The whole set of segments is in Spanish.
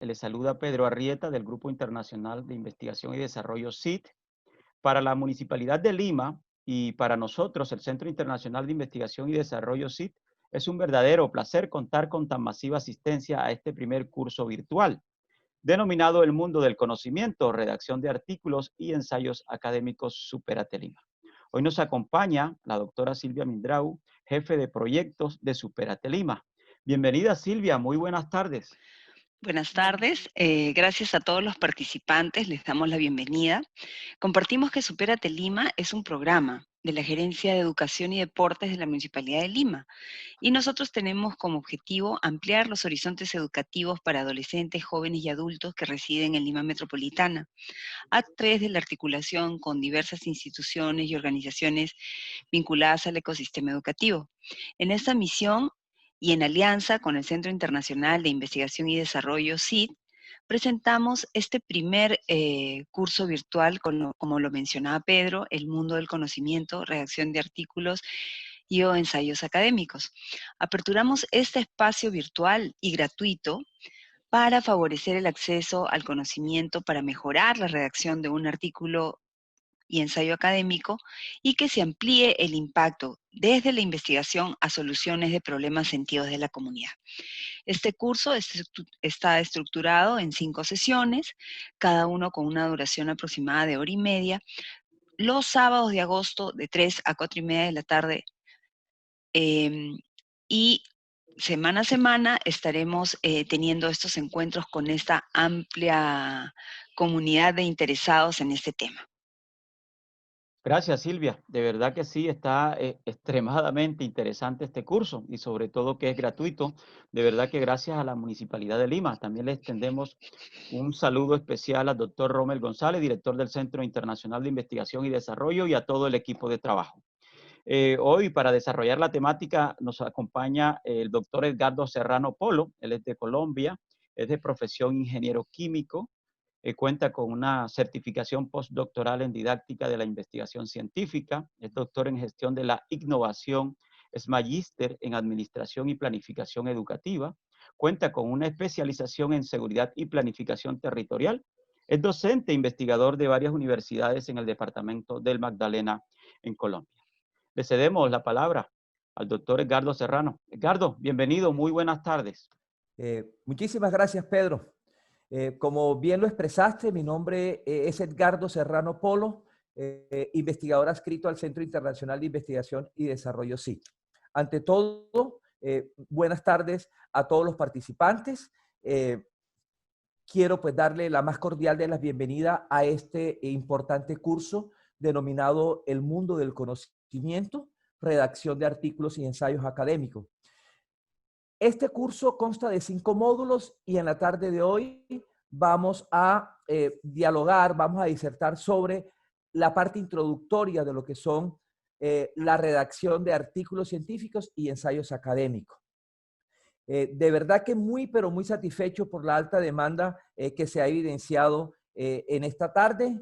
Le saluda Pedro Arrieta del Grupo Internacional de Investigación y Desarrollo CIT. Para la Municipalidad de Lima y para nosotros, el Centro Internacional de Investigación y Desarrollo CIT, es un verdadero placer contar con tan masiva asistencia a este primer curso virtual, denominado El Mundo del Conocimiento, redacción de artículos y ensayos académicos Supérate Lima. Hoy nos acompaña la doctora Silvia Mindrau, jefe de proyectos de Supérate Lima. Bienvenida, Silvia, muy buenas tardes. Buenas tardes, gracias a todos los participantes, les damos la bienvenida. Compartimos que Supérate Lima es un programa de la Gerencia de Educación y Deportes de la Municipalidad de Lima y nosotros tenemos como objetivo ampliar los horizontes educativos para adolescentes, jóvenes y adultos que residen en Lima Metropolitana a través de la articulación con diversas instituciones y organizaciones vinculadas al ecosistema educativo. En esta misión y en alianza con el Centro Internacional de Investigación y Desarrollo, CID, presentamos este primer curso virtual, como lo mencionaba Pedro, El Mundo del Conocimiento, redacción de artículos y o ensayos académicos. Aperturamos este espacio virtual y gratuito para favorecer el acceso al conocimiento, para mejorar la redacción de un artículo y ensayo académico y que se amplíe el impacto desde la investigación a soluciones de problemas sentidos de la comunidad. Este curso está estructurado en 5 sesiones, cada uno con una duración aproximada de hora y media, los sábados de agosto de 3 a 4 y media de la tarde, y semana a semana estaremos teniendo estos encuentros con esta amplia comunidad de interesados en este tema. Gracias, Silvia. De verdad que sí, está extremadamente interesante este curso y sobre todo que es gratuito. De verdad que gracias a la Municipalidad de Lima. También le extendemos un saludo especial al doctor Rommel González, director del Centro Internacional de Investigación y Desarrollo, y a todo el equipo de trabajo. Hoy, para desarrollar la temática, nos acompaña el doctor Edgardo Serrano Polo. Él es de Colombia, es de profesión ingeniero químico. Cuenta con una certificación postdoctoral en didáctica de la investigación científica, es doctor en gestión de la innovación, es magíster en administración y planificación educativa, cuenta con una especialización en seguridad y planificación territorial, es docente e investigador de varias universidades en el departamento del Magdalena en Colombia. Le cedemos la palabra al doctor Edgardo Serrano. Edgardo, bienvenido, muy buenas tardes. Muchísimas gracias, Pedro. Como bien lo expresaste, mi nombre es Edgardo Serrano Polo, investigador adscrito al Centro Internacional de Investigación y Desarrollo CIT. Ante todo, buenas tardes a todos los participantes. Quiero pues darle la más cordial de las bienvenidas a este importante curso denominado El Mundo del Conocimiento, redacción de artículos y ensayos académicos. Este curso consta de 5 módulos y en la tarde de hoy vamos a dialogar, vamos a disertar sobre la parte introductoria de lo que son la redacción de artículos científicos y ensayos académicos. De verdad que pero muy satisfecho por la alta demanda que se ha evidenciado en esta tarde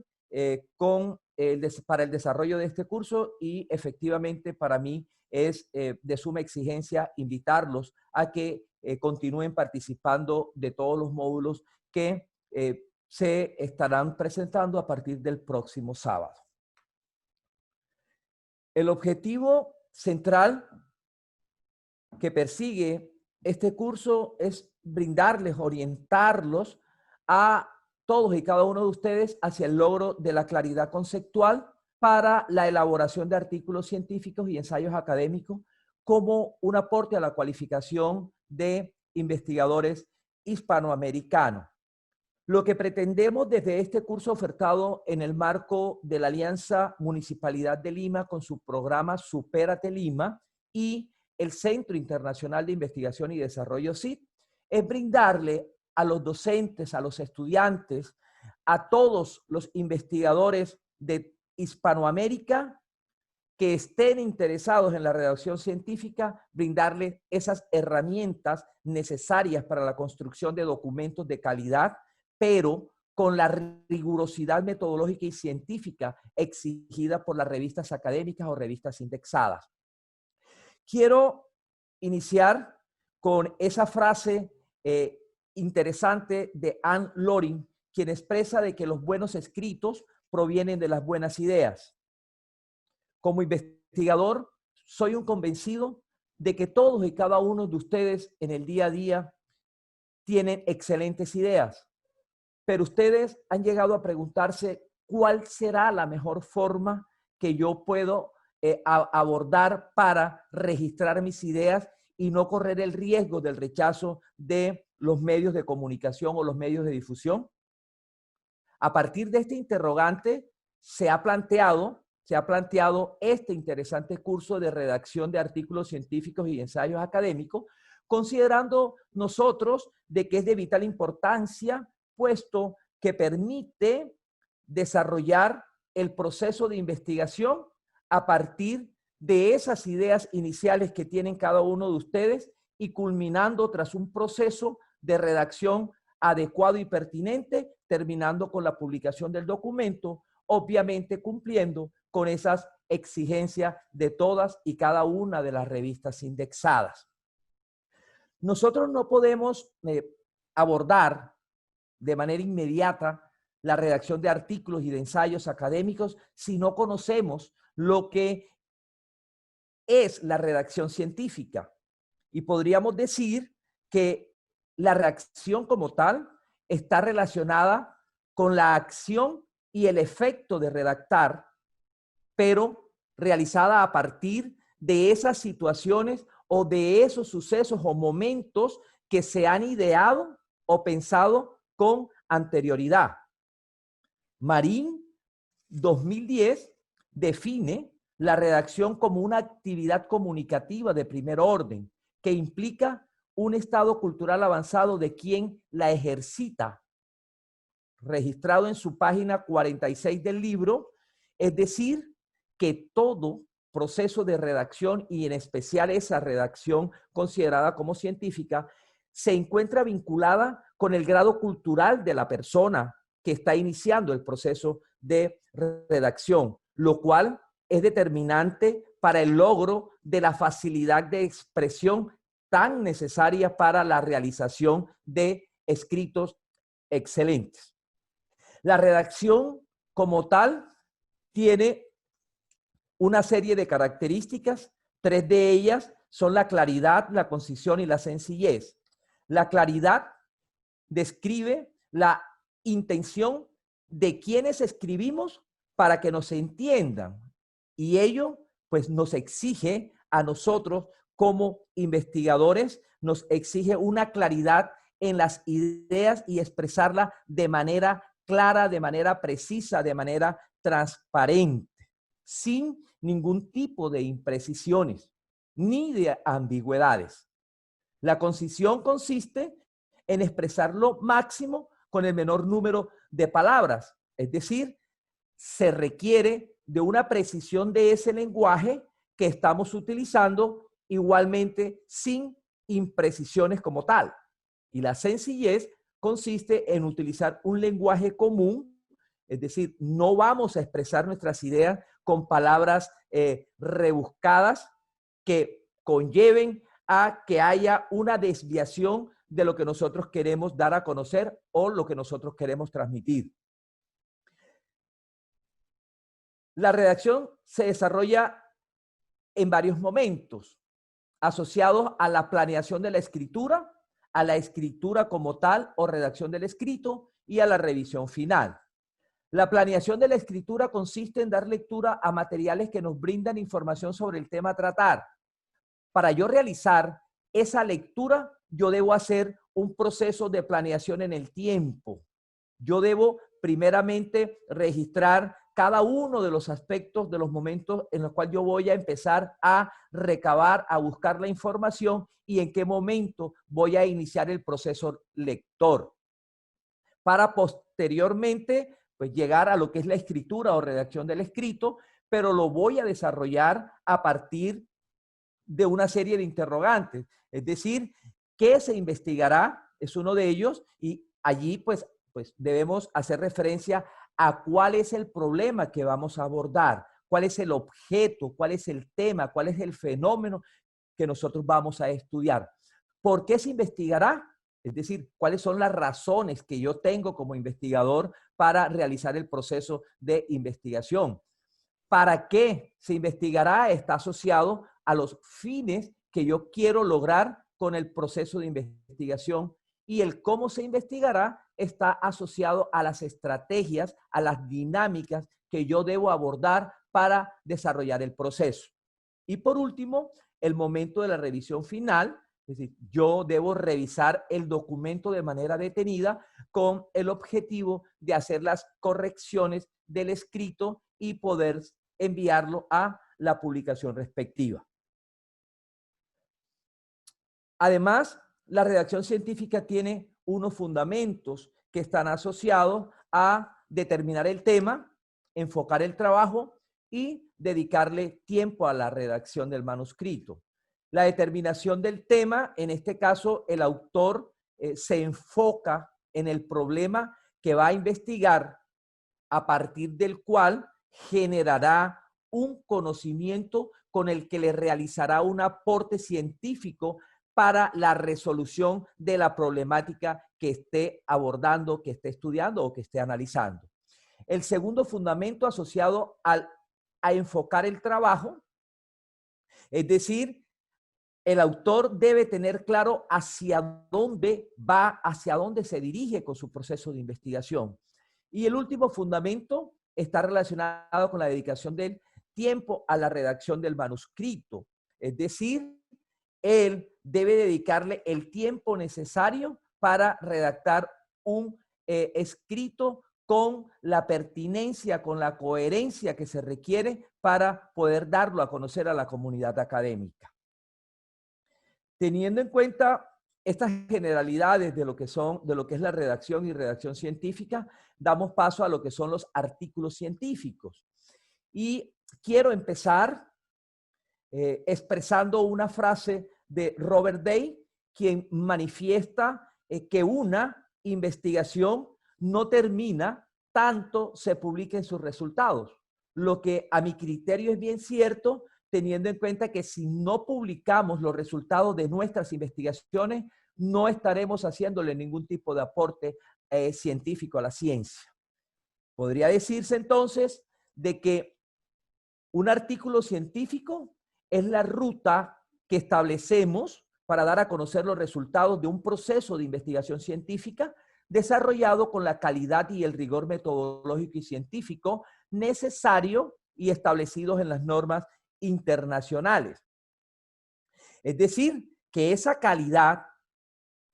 para el desarrollo de este curso y efectivamente para mí es de suma exigencia invitarlos a que continúen participando de todos los módulos que se estarán presentando a partir del próximo sábado. El objetivo central que persigue este curso es brindarles, orientarlos a todos y cada uno de ustedes hacia el logro de la claridad conceptual para la elaboración de artículos científicos y ensayos académicos como un aporte a la cualificación de investigadores hispanoamericanos. Lo que pretendemos desde este curso ofertado en el marco de la Alianza Municipalidad de Lima con su programa Supérate Lima y el Centro Internacional de Investigación y Desarrollo CID es brindarle a los docentes, a los estudiantes, a todos los investigadores de Hispanoamérica que estén interesados en la redacción científica, brindarles esas herramientas necesarias para la construcción de documentos de calidad, pero con la rigurosidad metodológica y científica exigida por las revistas académicas o revistas indexadas. Quiero iniciar con esa frase interesante de Anne Loring, quien expresa de que los buenos escritos provienen de las buenas ideas. Como investigador, soy un convencido de que todos y cada uno de ustedes en el día a día tienen excelentes ideas, pero ustedes han llegado a preguntarse cuál será la mejor forma que yo puedo abordar para registrar mis ideas y no correr el riesgo del rechazo de los medios de comunicación o los medios de difusión. A partir de este interrogante se ha planteado este interesante curso de redacción de artículos científicos y ensayos académicos, considerando nosotros de que es de vital importancia, puesto que permite desarrollar el proceso de investigación a partir de esas ideas iniciales que tienen cada uno de ustedes y culminando tras un proceso de redacción adecuado y pertinente, terminando con la publicación del documento, obviamente cumpliendo con esas exigencias de todas y cada una de las revistas indexadas. Nosotros no podemos abordar de manera inmediata la redacción de artículos y de ensayos académicos si no conocemos lo que es la redacción científica. Y podríamos decir que la redacción como tal está relacionada con la acción y el efecto de redactar, pero realizada a partir de esas situaciones o de esos sucesos o momentos que se han ideado o pensado con anterioridad. Marín 2010 define la redacción como una actividad comunicativa de primer orden que implica un estado cultural avanzado de quien la ejercita, registrado en su página 46 del libro, es decir, que todo proceso de redacción y en especial esa redacción considerada como científica se encuentra vinculada con el grado cultural de la persona que está iniciando el proceso de redacción, lo cual es determinante para el logro de la facilidad de expresión tan necesaria para la realización de escritos excelentes. La redacción como tal tiene una serie de características. 3 de ellas son la claridad, la concisión y la sencillez. La claridad describe la intención de quienes escribimos para que nos entiendan, y ello pues nos exige a nosotros como investigadores, nos exige una claridad en las ideas y expresarla de manera clara, de manera precisa, de manera transparente, sin ningún tipo de imprecisiones ni de ambigüedades. La concisión consiste en expresar lo máximo con el menor número de palabras, es decir, se requiere de una precisión de ese lenguaje que estamos utilizando, igualmente sin imprecisiones como tal. Y la sencillez consiste en utilizar un lenguaje común, es decir, no vamos a expresar nuestras ideas con palabras rebuscadas que conlleven a que haya una desviación de lo que nosotros queremos dar a conocer o lo que nosotros queremos transmitir. La redacción se desarrolla en varios momentos, asociados a la planeación de la escritura, a la escritura como tal o redacción del escrito y a la revisión final. La planeación de la escritura consiste en dar lectura a materiales que nos brindan información sobre el tema a tratar. Para yo realizar esa lectura, yo debo hacer un proceso de planeación en el tiempo. Yo debo primeramente registrar cada uno de los aspectos, de los momentos en los cuales yo voy a empezar a recabar, a buscar la información y en qué momento voy a iniciar el proceso lector. Para posteriormente, pues llegar a lo que es la escritura o redacción del escrito, pero lo voy a desarrollar a partir de una serie de interrogantes. Es decir, ¿qué se investigará? Es uno de ellos y allí pues debemos hacer referencia a cuál es el problema que vamos a abordar, cuál es el objeto, cuál es el tema, cuál es el fenómeno que nosotros vamos a estudiar. ¿Por qué se investigará? Es decir, cuáles son las razones que yo tengo como investigador para realizar el proceso de investigación. ¿Para qué se investigará? Está asociado a los fines que yo quiero lograr con el proceso de investigación, y el cómo se investigará está asociado a las estrategias, a las dinámicas que yo debo abordar para desarrollar el proceso. Y por último, el momento de la revisión final, es decir, yo debo revisar el documento de manera detenida con el objetivo de hacer las correcciones del escrito y poder enviarlo a la publicación respectiva. Además, la redacción científica tiene unos fundamentos que están asociados a determinar el tema, enfocar el trabajo y dedicarle tiempo a la redacción del manuscrito. La determinación del tema, en este caso, el autor se enfoca en el problema que va a investigar, a partir del cual generará un conocimiento con el que le realizará un aporte científico para la resolución de la problemática que esté abordando, que esté estudiando o que esté analizando. El segundo fundamento asociado a enfocar el trabajo, es decir, el autor debe tener claro hacia dónde va, hacia dónde se dirige con su proceso de investigación. Y el último fundamento está relacionado con la dedicación del tiempo a la redacción del manuscrito. Es decir, él debe dedicarle el tiempo necesario para redactar un escrito con la pertinencia, con la coherencia que se requiere para poder darlo a conocer a la comunidad académica. Teniendo en cuenta estas generalidades de lo que es la redacción y redacción científica, damos paso a lo que son los artículos científicos. Y quiero empezar expresando una frase de Robert Day, quien manifiesta que una investigación no termina tanto se publiquen sus resultados. Lo que a mi criterio es bien cierto, teniendo en cuenta que si no publicamos los resultados de nuestras investigaciones, no estaremos haciéndole ningún tipo de aporte científico a la ciencia. Podría decirse entonces de que un artículo científico es la ruta que establecemos para dar a conocer los resultados de un proceso de investigación científica desarrollado con la calidad y el rigor metodológico y científico necesario y establecidos en las normas internacionales. Es decir, que esa calidad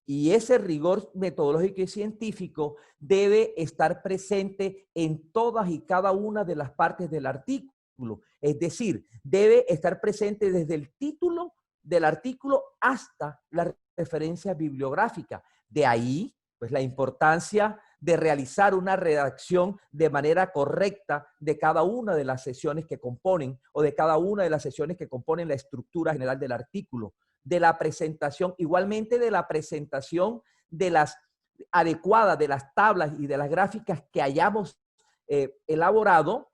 y ese rigor metodológico y científico debe estar presente en todas y cada una de las partes del artículo. Es decir, debe estar presente desde el título del artículo hasta la referencia bibliográfica. De ahí, pues, la importancia de realizar una redacción de manera correcta de cada una de las sesiones que componen o de cada una de las sesiones que componen la estructura general del artículo, de la presentación, igualmente de la presentación de las adecuadas, de las tablas y de las gráficas que hayamos elaborado.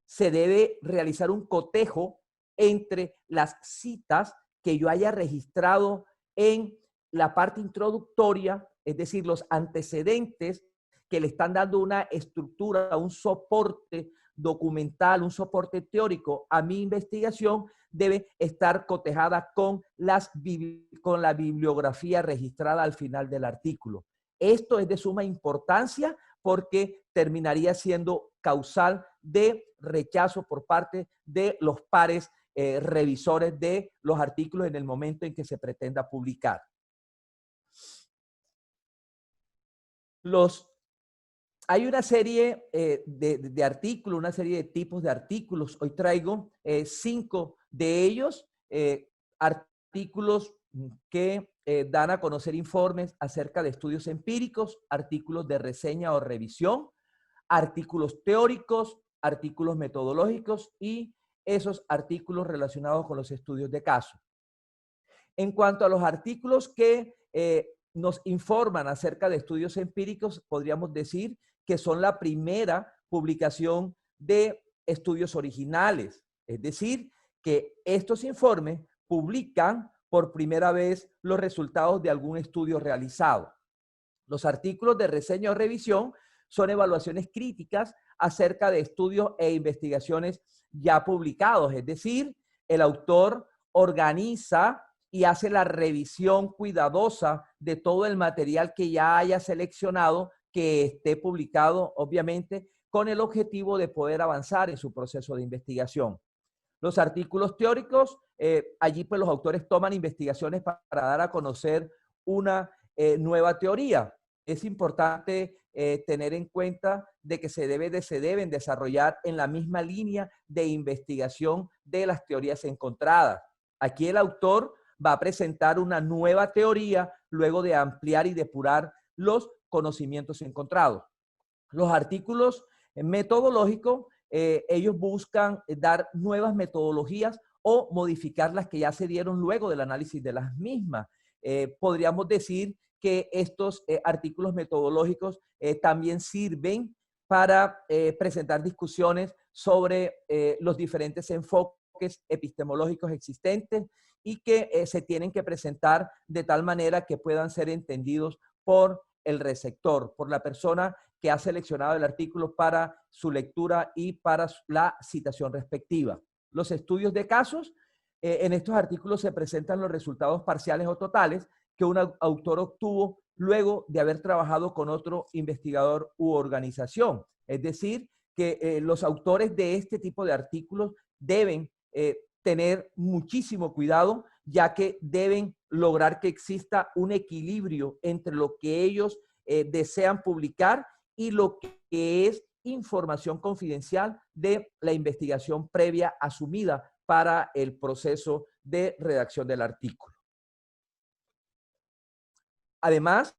Se debe realizar un cotejo entre las citas que yo haya registrado en la parte introductoria, es decir, los antecedentes que le están dando una estructura, un soporte documental, un soporte teórico a mi investigación, debe estar cotejada con la bibliografía registrada al final del artículo. Esto es de suma importancia porque terminaría siendo causal de rechazo por parte de los pares revisores de los artículos en el momento en que se pretenda publicar. Hay una serie de artículos, una serie de tipos de artículos. Hoy traigo 5 de ellos, artículos que dan a conocer informes acerca de estudios empíricos, artículos de reseña o revisión, artículos teóricos, artículos metodológicos y esos artículos relacionados con los estudios de caso. En cuanto a los artículos que nos informan acerca de estudios empíricos, podríamos decir que son la primera publicación de estudios originales. Es decir, que estos informes publican por primera vez los resultados de algún estudio realizado. Los artículos de reseña o revisión son evaluaciones críticas acerca de estudios e investigaciones ya publicados. Es decir, el autor organiza y hace la revisión cuidadosa de todo el material que ya haya seleccionado, que esté publicado, obviamente, con el objetivo de poder avanzar en su proceso de investigación. Los artículos teóricos, allí pues los autores toman investigaciones para dar a conocer una nueva teoría. Es importante tener en cuenta de que se deben desarrollar en la misma línea de investigación de las teorías encontradas. Aquí el autor va a presentar una nueva teoría luego de ampliar y depurar los conocimientos encontrados. Los artículos metodológicos, ellos buscan dar nuevas metodologías o modificar las que ya se dieron luego del análisis de las mismas. Podríamos decir que estos artículos metodológicos también sirven para presentar discusiones sobre los diferentes enfoques epistemológicos existentes y que se tienen que presentar de tal manera que puedan ser entendidos por el receptor, por la persona que ha seleccionado el artículo para su lectura y para la citación respectiva. Los estudios de casos, en estos artículos se presentan los resultados parciales o totales que un autor obtuvo luego de haber trabajado con otro investigador u organización. Es decir, que los autores de este tipo de artículos deben tener muchísimo cuidado, ya que deben lograr que exista un equilibrio entre lo que ellos desean publicar y lo que es información confidencial de la investigación previa asumida para el proceso de redacción del artículo. Además,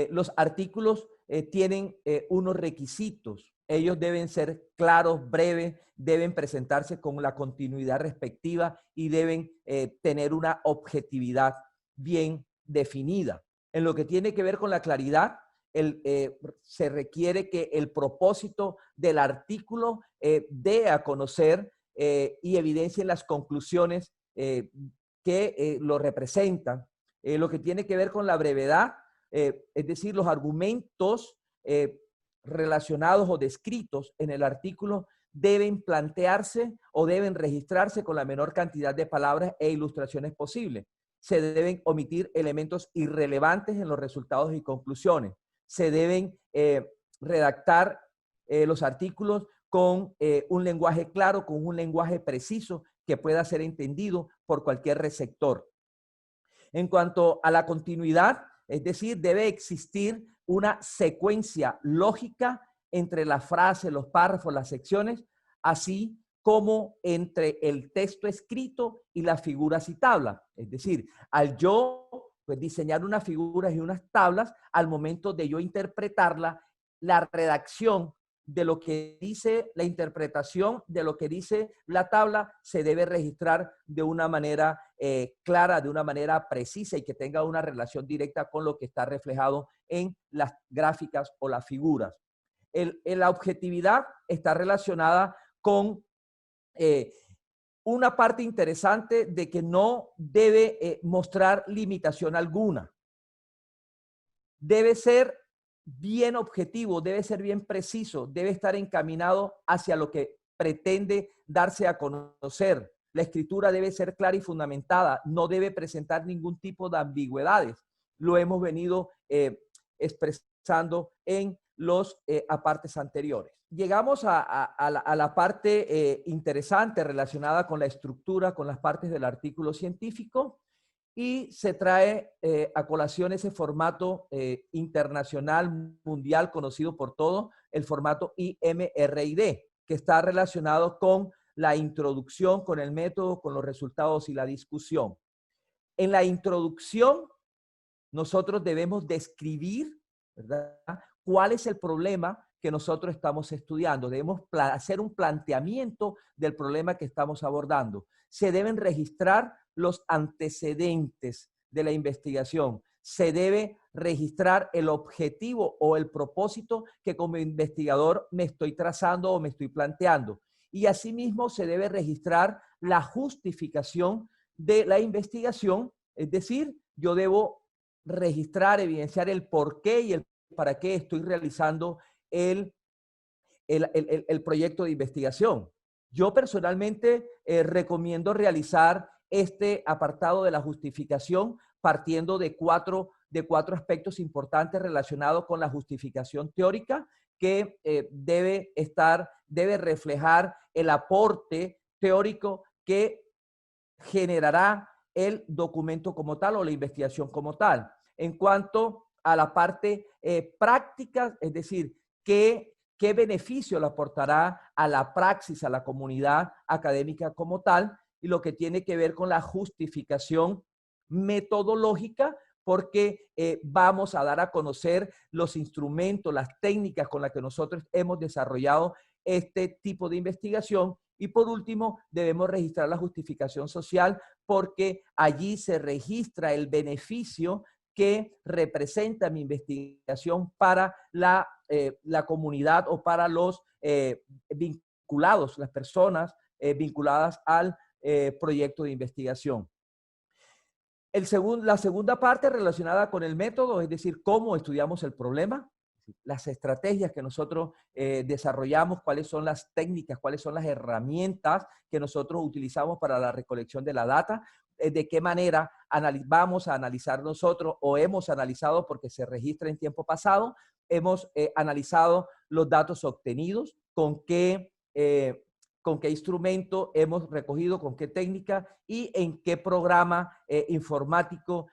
los artículos tienen unos requisitos. Ellos deben ser claros, breves, deben presentarse con la continuidad respectiva y deben tener una objetividad bien definida. En lo que tiene que ver con la claridad, se requiere que el propósito del artículo dé a conocer y evidencie las conclusiones que lo representan. Lo que tiene que ver con la brevedad, es decir, los argumentos relacionados o descritos en el artículo deben plantearse o deben registrarse con la menor cantidad de palabras e ilustraciones posible. Se deben omitir elementos irrelevantes en los resultados y conclusiones. Se deben redactar los artículos con un lenguaje claro, con un lenguaje preciso que pueda ser entendido por cualquier receptor. En cuanto a la continuidad, es decir, debe existir una secuencia lógica entre la frase, los párrafos, las secciones, así como entre el texto escrito y las figuras y tablas. Es decir, al yo pues, diseñar unas figuras y unas tablas, al momento de yo interpretarla, la redacción de lo que dice la interpretación, de lo que dice la tabla, se debe registrar de una manera clara, de una manera precisa y que tenga una relación directa con lo que está reflejado en las gráficas o las figuras. La objetividad está relacionada con una parte interesante de que no debe mostrar limitación alguna. Debe ser bien objetivo, debe ser bien preciso, debe estar encaminado hacia lo que pretende darse a conocer. La escritura debe ser clara y fundamentada, no debe presentar ningún tipo de ambigüedades. Lo hemos venido expresando en los apartes anteriores. Llegamos a la parte interesante relacionada con la estructura, con las partes del artículo científico. Y se trae a colación ese formato internacional, mundial, conocido por todos, el formato IMRID, que está relacionado con la introducción, con el método, con los resultados y la discusión. En la introducción, nosotros debemos describir, ¿verdad?, cuál es el problema que nosotros estamos estudiando. Debemos hacer un planteamiento del problema que estamos abordando. Se deben registrar los antecedentes de la investigación. Se debe registrar el objetivo o el propósito que como investigador me estoy trazando o me estoy planteando. Y asimismo se debe registrar la justificación de la investigación, es decir, yo debo registrar, evidenciar el por qué y el para qué estoy realizando el proyecto de investigación. Yo personalmente recomiendo realizar este apartado de la justificación partiendo de cuatro aspectos importantes relacionados con la justificación teórica que debe reflejar el aporte teórico que generará el documento como tal o la investigación como tal. En cuanto a la parte práctica, es decir, ¿qué beneficio le aportará a la praxis, a la comunidad académica como tal? Y lo que tiene que ver con la justificación metodológica, porque vamos a dar a conocer los instrumentos, las técnicas con las que nosotros hemos desarrollado este tipo de investigación. Y por último, debemos registrar la justificación social porque allí se registra el beneficio que representa mi investigación para la comunidad o para los vinculados, las personas vinculadas al proyecto de investigación. La segunda parte relacionada con el método, es decir, cómo estudiamos el problema, las estrategias que nosotros desarrollamos, cuáles son las técnicas, cuáles son las herramientas que nosotros utilizamos para la recolección de la data, de qué manera vamos a analizar nosotros o hemos analizado, porque se registra en tiempo pasado, hemos analizado los datos obtenidos, con qué instrumento hemos recogido, con qué técnica y en qué programa informático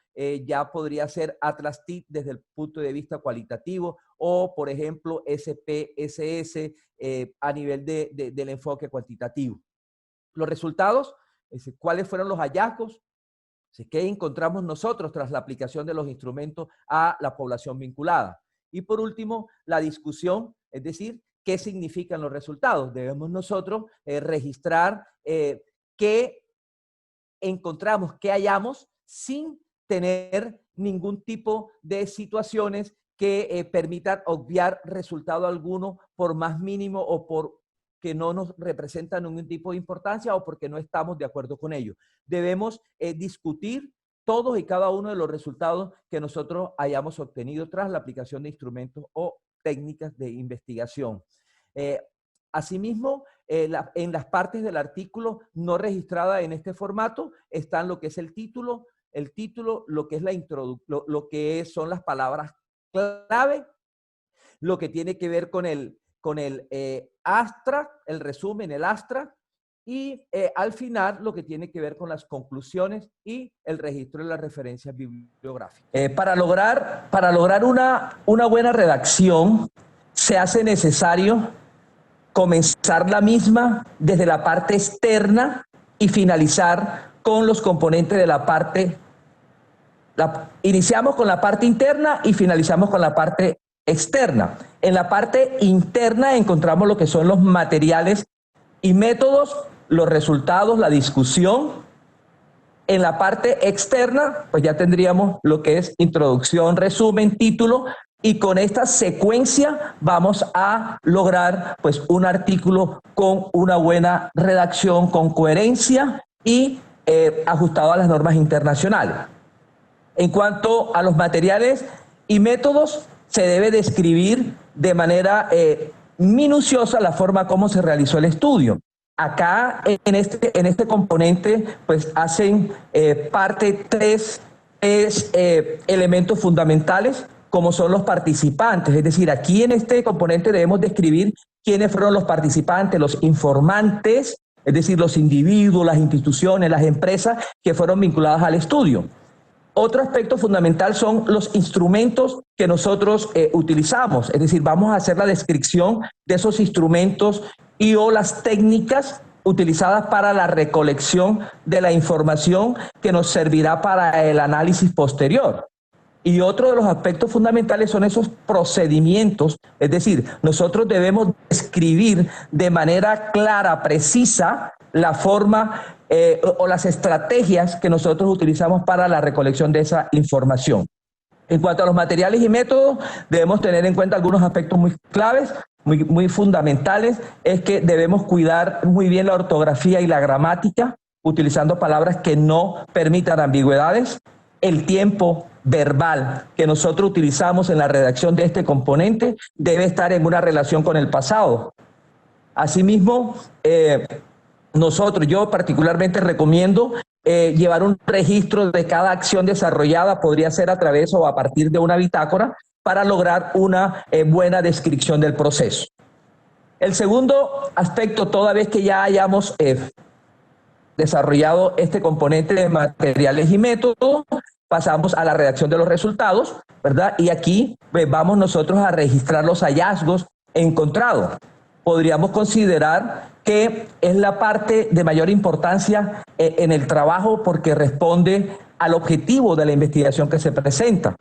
ya podría ser Atlas TIC desde el punto de vista cualitativo o, por ejemplo, SPSS a nivel del enfoque cuantitativo. Los resultados, ¿cuáles fueron los hallazgos? ¿Qué encontramos nosotros tras la aplicación de los instrumentos a la población vinculada? Y por último, la discusión, es decir, ¿qué significan los resultados? Debemos nosotros registrar qué encontramos, qué hallamos, sin tener ningún tipo de situaciones que permitan obviar resultado alguno por más mínimo o por que no nos representan ningún tipo de importancia o porque no estamos de acuerdo con ello. Debemos discutir todos y cada uno de los resultados que nosotros hayamos obtenido tras la aplicación de instrumentos o técnicas de investigación. Asimismo, en las partes del artículo no registrada en este formato están lo que es el título, lo que es la introducción, lo que son las palabras clave, lo que tiene que ver con el abstract, el resumen, el abstract, y al final lo que tiene que ver con las conclusiones y el registro de las referencias bibliográficas. Para lograr una buena redacción se hace necesario comenzar la misma desde la parte externa y finalizar con los componentes de la parte. Iniciamos con la parte interna y finalizamos con la parte externa. En la parte interna encontramos lo que son los materiales y métodos, los resultados, la discusión. En la parte externa, pues ya tendríamos lo que es introducción, resumen, título, y con esta secuencia vamos a lograr pues un artículo con una buena redacción, con coherencia y ajustado a las normas internacionales. En cuanto a los materiales y métodos, se debe describir de manera minuciosa la forma como se realizó el estudio. Acá, en este componente, pues hacen parte tres elementos fundamentales, como son los participantes. Es decir, aquí en este componente debemos describir quiénes fueron los participantes, los informantes, es decir, los individuos, las instituciones, las empresas que fueron vinculadas al estudio. Otro aspecto fundamental son los instrumentos que nosotros utilizamos, es decir, vamos a hacer la descripción de esos instrumentos y o las técnicas utilizadas para la recolección de la información que nos servirá para el análisis posterior. Y otro de los aspectos fundamentales son esos procedimientos, es decir, nosotros debemos describir de manera clara, precisa, la forma o las estrategias que nosotros utilizamos para la recolección de esa información. En cuanto a los materiales y métodos, debemos tener en cuenta algunos aspectos muy claves, muy fundamentales, es que debemos cuidar muy bien la ortografía y la gramática, utilizando palabras que no permitan ambigüedades, el tiempo verbal que nosotros utilizamos en la redacción de este componente debe estar en una relación con el pasado. Asimismo, yo particularmente recomiendo llevar un registro de cada acción desarrollada, podría ser a través o a partir de una bitácora, para lograr una buena descripción del proceso. El segundo aspecto, toda vez que ya hayamos desarrollado este componente de materiales y métodos, pasamos a la redacción de los resultados, ¿verdad? Y aquí vamos nosotros a registrar los hallazgos encontrados. Podríamos considerar que es la parte de mayor importancia en el trabajo porque responde al objetivo de la investigación que se presenta.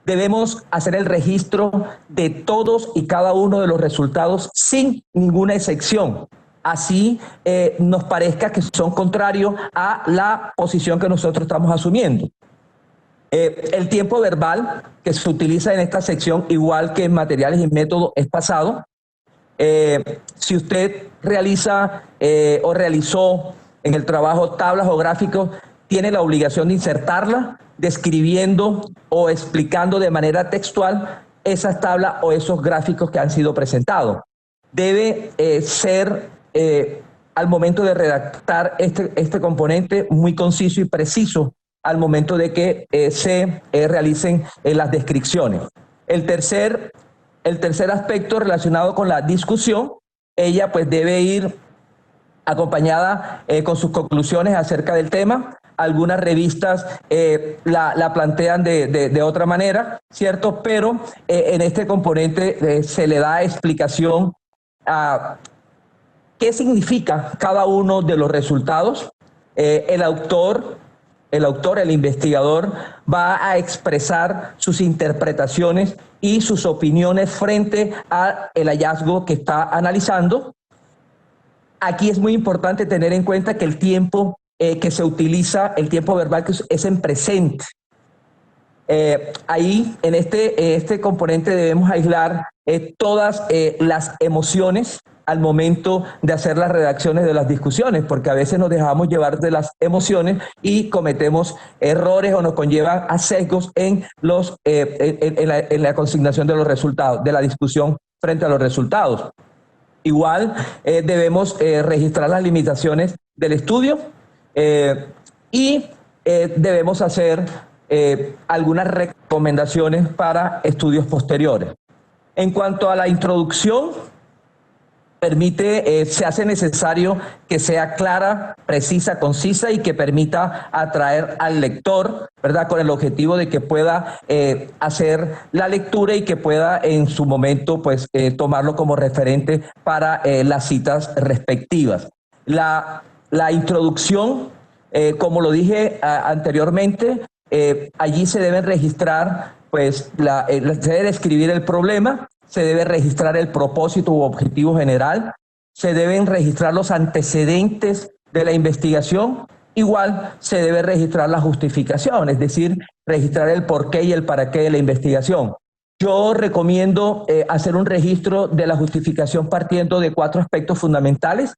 Debemos hacer el registro de todos y cada uno de los resultados sin ninguna excepción. Así nos parezca que son contrarios a la posición que nosotros estamos asumiendo. El tiempo verbal que se utiliza en esta sección, igual que en materiales y métodos, es pasado. Si usted realiza o realizó en el trabajo tablas o gráficos, tiene la obligación de insertarla, describiendo o explicando de manera textual esas tablas o esos gráficos que han sido presentados. Debe ser, al momento de redactar este componente, muy conciso y preciso al momento de que se realicen las descripciones. El tercer aspecto relacionado con la discusión, ella pues debe ir acompañada con sus conclusiones acerca del tema. Algunas revistas la plantean de otra manera, ¿cierto? Pero en este componente se le da explicación a qué significa cada uno de los resultados. El investigador, va a expresar sus interpretaciones y sus opiniones frente al hallazgo que está analizando. Aquí es muy importante tener en cuenta que el tiempo que se utiliza, el tiempo verbal, que es en presente. Ahí, en este componente, debemos aislar todas las emociones al momento de hacer las redacciones de las discusiones, porque a veces nos dejamos llevar de las emociones y cometemos errores o nos conllevan a sesgos en la consignación de los resultados, de la discusión frente a los resultados. Igual debemos registrar las limitaciones del estudio y debemos hacer algunas recomendaciones para estudios posteriores. En cuanto a la introducción, se hace necesario que sea clara, precisa, concisa y que permita atraer al lector, ¿verdad? Con el objetivo de que pueda hacer la lectura y que pueda en su momento pues tomarlo como referente para las citas respectivas. La introducción, como lo dije anteriormente, allí se deben registrar, pues se debe describir el problema, se debe registrar el propósito u objetivo general, se deben registrar los antecedentes de la investigación, igual se debe registrar la justificación, es decir, registrar el porqué y el para qué de la investigación. Yo recomiendo hacer un registro de la justificación partiendo de 4 aspectos fundamentales,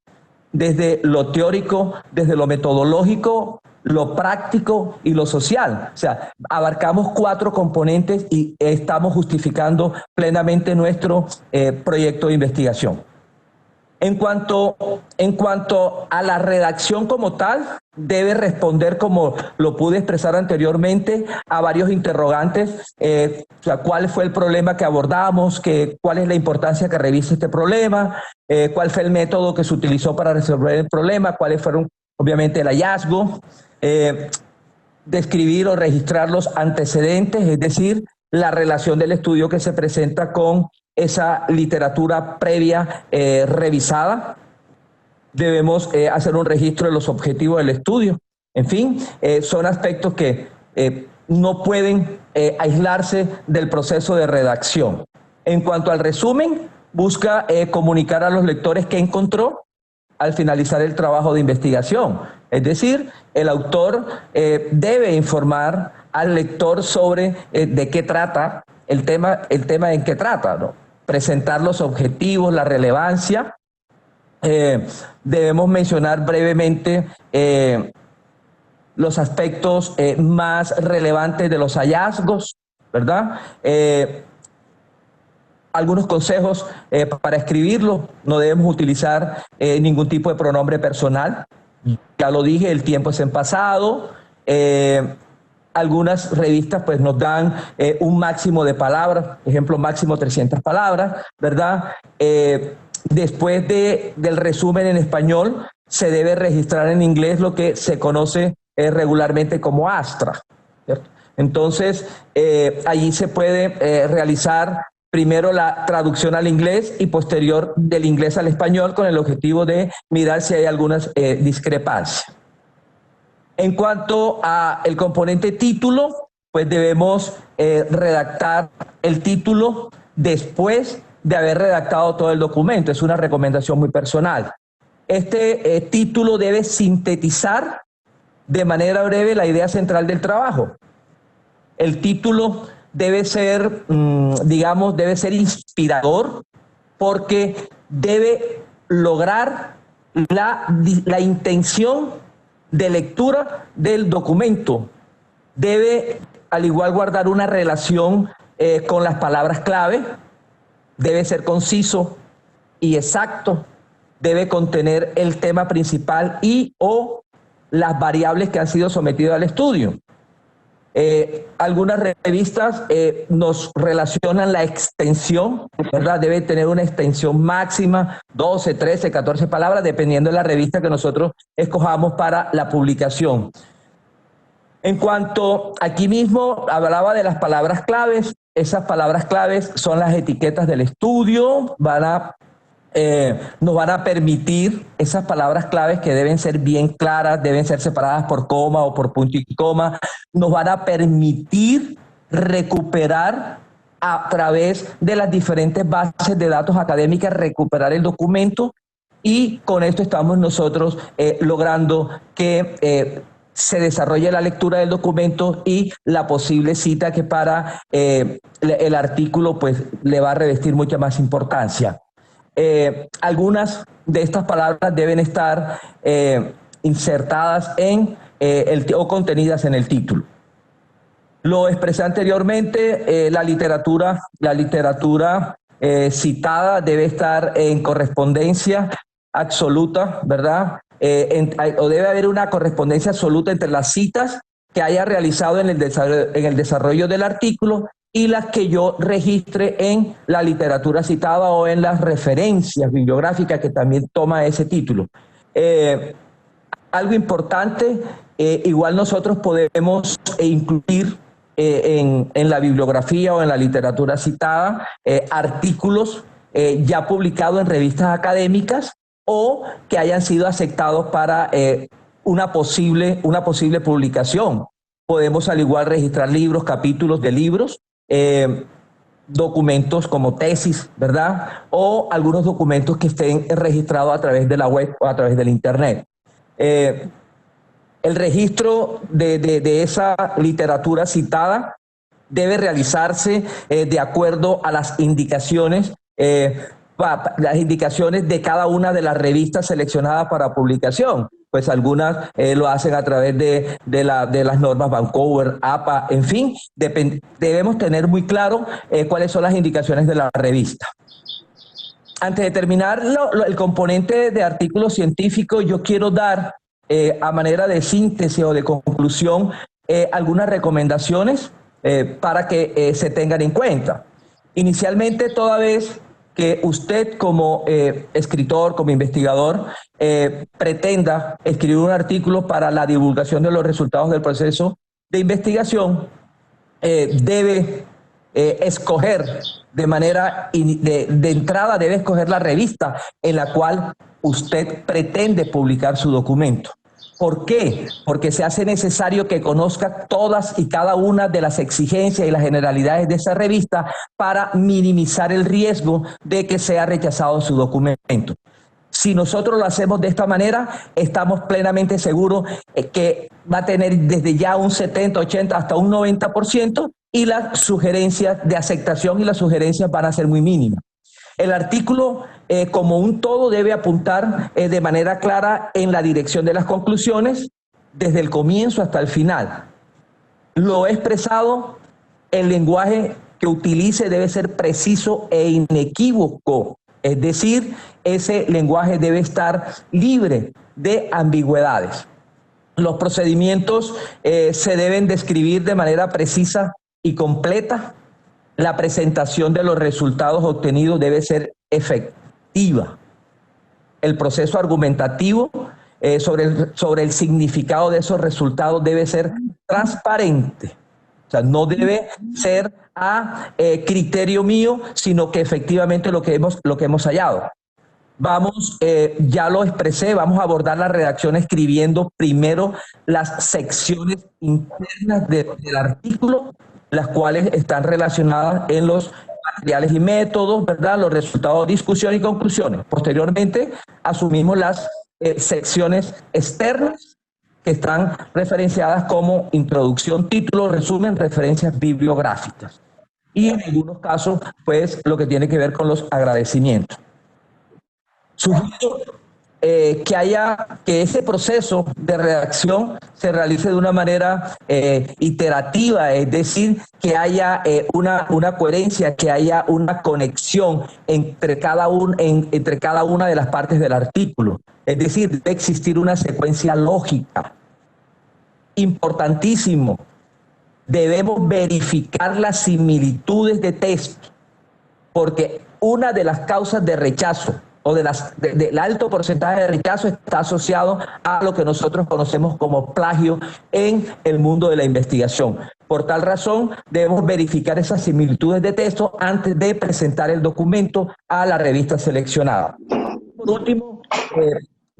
desde lo teórico, desde lo metodológico, lo práctico y lo social. O sea, abarcamos 4 componentes y estamos justificando plenamente nuestro proyecto de investigación. En cuanto a la redacción como tal, debe responder, como lo pude expresar anteriormente, a varios interrogantes. O sea, ¿cuál fue el problema que abordamos? ¿Cuál es la importancia que revise este problema? ¿Cuál fue el método que se utilizó para resolver el problema? ¿Cuáles fueron, obviamente, el hallazgo? Describir o registrar los antecedentes, es decir, la relación del estudio que se presenta con esa literatura previa revisada. Debemos hacer un registro de los objetivos del estudio. En fin, son aspectos que no pueden aislarse del proceso de redacción. En cuanto al resumen, busca comunicar a los lectores qué encontró al finalizar el trabajo de investigación. Es decir, el autor debe informar al lector sobre de qué trata el tema en que trata, ¿no? Presentar los objetivos, la relevancia. Debemos mencionar brevemente los aspectos más relevantes de los hallazgos, ¿verdad? Algunos consejos para escribirlo: no debemos utilizar ningún tipo de pronombre personal. Ya lo dije, el tiempo es en pasado. Algunas revistas pues nos dan un máximo de palabras, por ejemplo, máximo 300 palabras, ¿verdad? Después del resumen en español, se debe registrar en inglés lo que se conoce regularmente como astra, ¿cierto? Entonces, allí se puede realizar primero la traducción al inglés y posterior del inglés al español, con el objetivo de mirar si hay algunas discrepancias. En cuanto al componente título, pues debemos redactar el título después de haber redactado todo el documento. Es una recomendación muy personal. Este título debe sintetizar de manera breve la idea central del trabajo. El título debe ser, digamos, debe ser inspirador, porque debe lograr la intención de lectura del documento. Debe, al igual, guardar una relación con las palabras clave. Debe ser conciso y exacto. Debe contener el tema principal y o las variables que han sido sometidas al estudio. Algunas revistas nos relacionan la extensión, ¿verdad? Debe tener una extensión máxima, 12, 13, 14 palabras, dependiendo de la revista que nosotros escojamos para la publicación. En cuanto, aquí mismo hablaba de las palabras claves. Esas palabras claves son las etiquetas del estudio. Nos van a permitir, esas palabras claves, que deben ser bien claras, deben ser separadas por coma o por punto y coma, nos van a permitir recuperar a través de las diferentes bases de datos académicas, recuperar el documento, y con esto estamos nosotros logrando que se desarrolle la lectura del documento y la posible cita, que para el artículo pues le va a revestir mucha más importancia. Algunas de estas palabras deben estar insertadas o contenidas en el título. Lo expresé anteriormente, la literatura citada debe estar en correspondencia absoluta, ¿verdad? O debe haber una correspondencia absoluta entre las citas que haya realizado en el desarrollo del artículo y las que yo registre en la literatura citada o en las referencias bibliográficas que también toma ese título. Algo importante, igual nosotros podemos incluir en la bibliografía o en la literatura citada artículos ya publicados en revistas académicas o que hayan sido aceptados para una posible publicación. Podemos al igual registrar libros, capítulos de libros, documentos como tesis, ¿verdad? O algunos documentos que estén registrados a través de la web o a través del internet. El registro de esa literatura citada debe realizarse de acuerdo a las indicaciones de cada una de las revistas seleccionadas para publicación. Pues algunas lo hacen a través de las normas Vancouver, APA, en fin, debemos tener muy claro cuáles son las indicaciones de la revista. Antes de terminar el componente de artículo científico, yo quiero dar a manera de síntesis o de conclusión algunas recomendaciones para que se tengan en cuenta. Inicialmente, toda vez que usted como escritor, como investigador, pretenda escribir un artículo para la divulgación de los resultados del proceso de investigación, debe escoger de manera de entrada, debe escoger la revista en la cual usted pretende publicar su documento. ¿Por qué? Porque se hace necesario que conozca todas y cada una de las exigencias y las generalidades de esa revista para minimizar el riesgo de que sea rechazado su documento. Si nosotros lo hacemos de esta manera, estamos plenamente seguros que va a tener desde ya un 70, 80, hasta un 90%, y las sugerencias de aceptación y las sugerencias van a ser muy mínimas. El artículo como un todo debe apuntar de manera clara en la dirección de las conclusiones, desde el comienzo hasta el final. Lo he expresado, el lenguaje que utilice debe ser preciso e inequívoco. Es decir, ese lenguaje debe estar libre de ambigüedades. Los procedimientos se deben describir de manera precisa y completa. La presentación de los resultados obtenidos debe ser efectiva. El proceso argumentativo sobre el significado de esos resultados debe ser transparente. O sea, no debe ser a criterio mío, sino que efectivamente lo que hemos hallado. Vamos, ya lo expresé, vamos a abordar la redacción escribiendo primero las secciones internas del artículo, las cuales están relacionadas en los materiales y métodos, ¿verdad? Los resultados, discusión y conclusiones. Posteriormente, asumimos las secciones externas que están referenciadas como introducción, título, resumen, referencias bibliográficas. Y en algunos casos, pues, lo que tiene que ver con los agradecimientos. Sugiero que ese proceso de redacción se realice de una manera iterativa, es decir, que haya una coherencia, que haya una conexión entre cada una de las partes del artículo. Es decir, debe existir una secuencia lógica. Importantísimo, debemos verificar las similitudes de texto, porque una de las causas de rechazo o del alto porcentaje de rechazo está asociado a lo que nosotros conocemos como plagio en el mundo de la investigación. Por tal razón, debemos verificar esas similitudes de texto antes de presentar el documento a la revista seleccionada. Por último,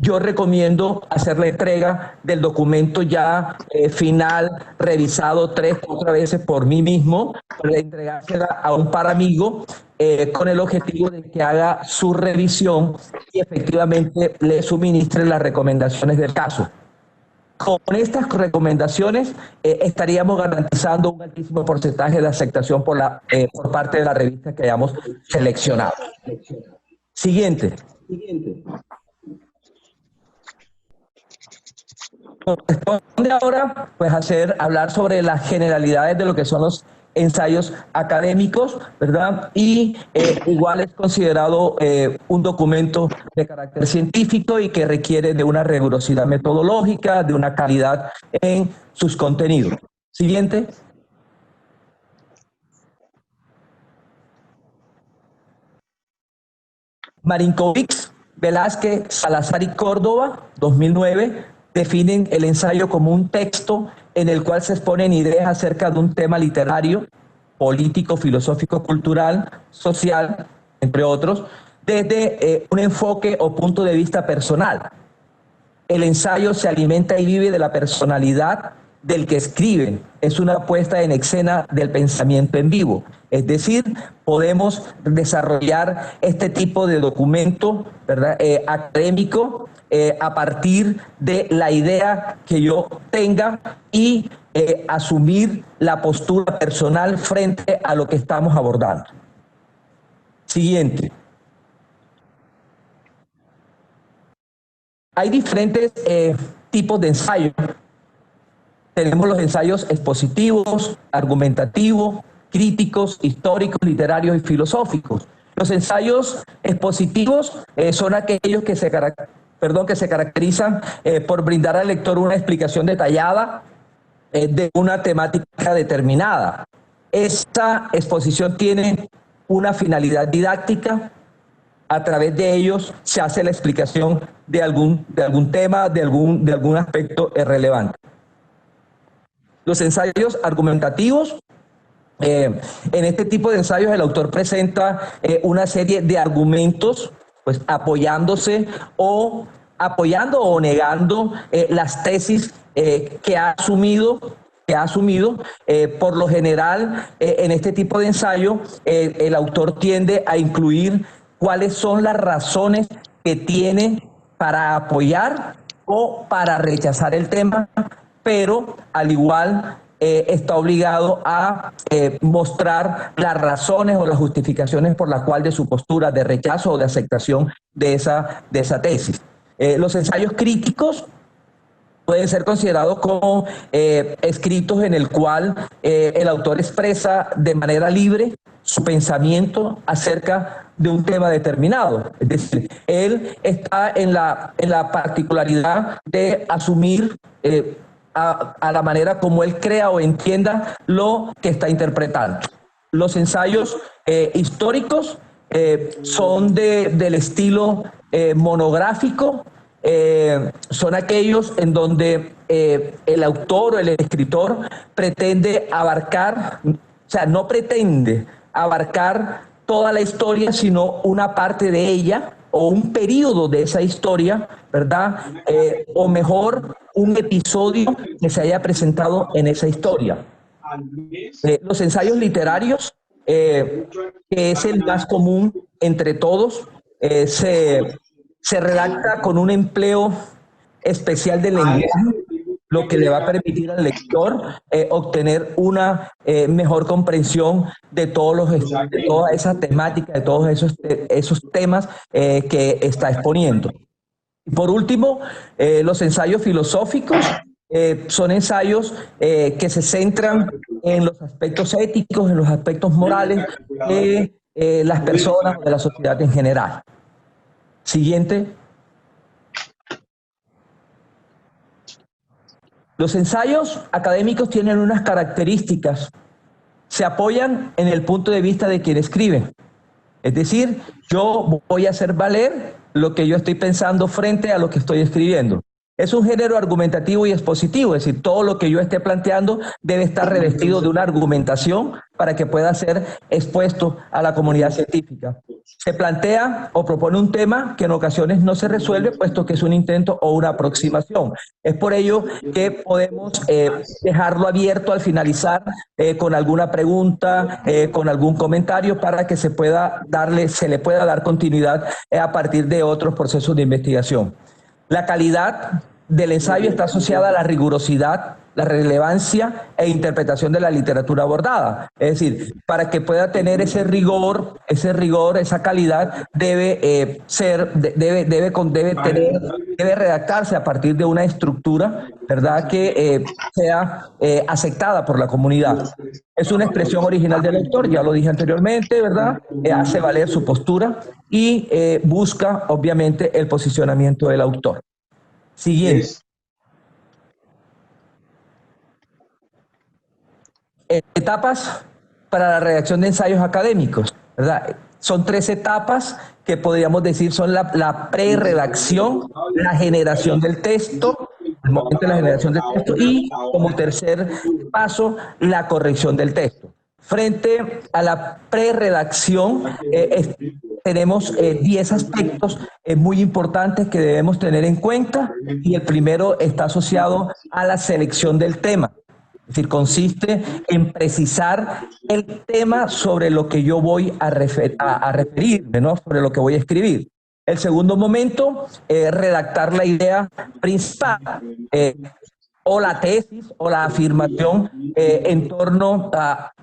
yo recomiendo hacer la entrega del documento ya final, revisado 3 o 4 veces por mí mismo, para entregársela a un par amigo con el objetivo de que haga su revisión y efectivamente le suministre las recomendaciones del caso. Con estas recomendaciones estaríamos garantizando un altísimo porcentaje de aceptación por parte de la revista que hayamos seleccionado. Siguiente. Corresponde ahora pues hablar sobre las generalidades de lo que son los ensayos académicos, ¿verdad? Y igual es considerado un documento de carácter científico y que requiere de una rigurosidad metodológica, de una calidad en sus contenidos. Siguiente. Marinkovic, Velázquez, Salazar y Córdoba, 2009, definen el ensayo como un texto en el cual se exponen ideas acerca de un tema literario, político, filosófico, cultural, social, entre otros, desde un enfoque o punto de vista personal. El ensayo se alimenta y vive de la personalidad del que escribe. Es una puesta en escena del pensamiento en vivo. Es decir, podemos desarrollar este tipo de documento, ¿verdad? Académico a partir de la idea que yo tenga y asumir la postura personal frente a lo que estamos abordando. Siguiente. Hay diferentes tipos de ensayos. Tenemos los ensayos expositivos, argumentativos, críticos, históricos, literarios y filosóficos. Los ensayos expositivos son aquellos que se caracterizan por brindar al lector una explicación detallada de una temática determinada. Esta exposición tiene una finalidad didáctica. A través de ellos se hace la explicación de algún tema, de algún aspecto relevante. Los ensayos argumentativos, en este tipo de ensayos el autor presenta una serie de argumentos, pues apoyando o negando las tesis que ha asumido. Por lo general, en este tipo de ensayo, el autor tiende a incluir cuáles son las razones que tiene para apoyar o para rechazar el tema, pero al igual está obligado a mostrar las razones o las justificaciones por las cuales de su postura de rechazo o de aceptación de esa tesis. Los ensayos críticos pueden ser considerados como escritos en el cual el autor expresa de manera libre su pensamiento acerca de un tema determinado. Es decir, él está en la particularidad de asumir a la manera como él crea o entienda lo que está interpretando. Los ensayos históricos son del estilo monográfico, son aquellos en donde el autor o el escritor pretende abarcar, o sea, no pretende abarcar toda la historia, sino una parte de ella o un periodo de esa historia, ¿verdad? O mejor, un episodio que se haya presentado en esa historia. Los ensayos literarios, que es el más común entre todos, se redacta con un empleo especial del lenguaje, lo que le va a permitir al lector obtener una mejor comprensión de de toda esa temática, de todos esos temas que está exponiendo. Y por último, los ensayos filosóficos son ensayos que se centran en los aspectos éticos, en los aspectos morales de las personas o de la sociedad en general. Siguiente. Los ensayos académicos tienen unas características. Se apoyan en el punto de vista de quien escribe. Es decir, yo voy a hacer valer lo que yo estoy pensando frente a lo que estoy escribiendo. Es un género argumentativo y expositivo, es decir, todo lo que yo esté planteando debe estar revestido de una argumentación para que pueda ser expuesto a la comunidad científica. Se plantea o propone un tema que en ocasiones no se resuelve, puesto que es un intento o una aproximación. Es por ello que podemos dejarlo abierto al finalizar con alguna pregunta, con algún comentario, para que se le pueda dar continuidad a partir de otros procesos de investigación. La calidad del ensayo está asociada a la rigurosidad, la relevancia e interpretación de la literatura abordada. Es decir, para que pueda tener ese rigor, esa calidad, debe redactarse a partir de una estructura, ¿verdad?, que sea aceptada por la comunidad. Es una expresión original del autor, ya lo dije anteriormente, ¿verdad? Hace valer su postura y busca, obviamente, el posicionamiento del autor. Siguiente. Etapas para la redacción de ensayos académicos, ¿verdad? Son 3 etapas que podríamos decir son la pre-redacción, la generación del texto, el momento de la generación del texto, y como tercer paso, la corrección del texto. Frente a la pre-redacción, tenemos 10 aspectos muy importantes que debemos tener en cuenta, y el primero está asociado a la selección del tema. Es decir, consiste en precisar el tema sobre lo que yo voy a referirme, ¿no?, sobre lo que voy a escribir. El segundo momento, redactar la idea principal, o la tesis o la afirmación en torno a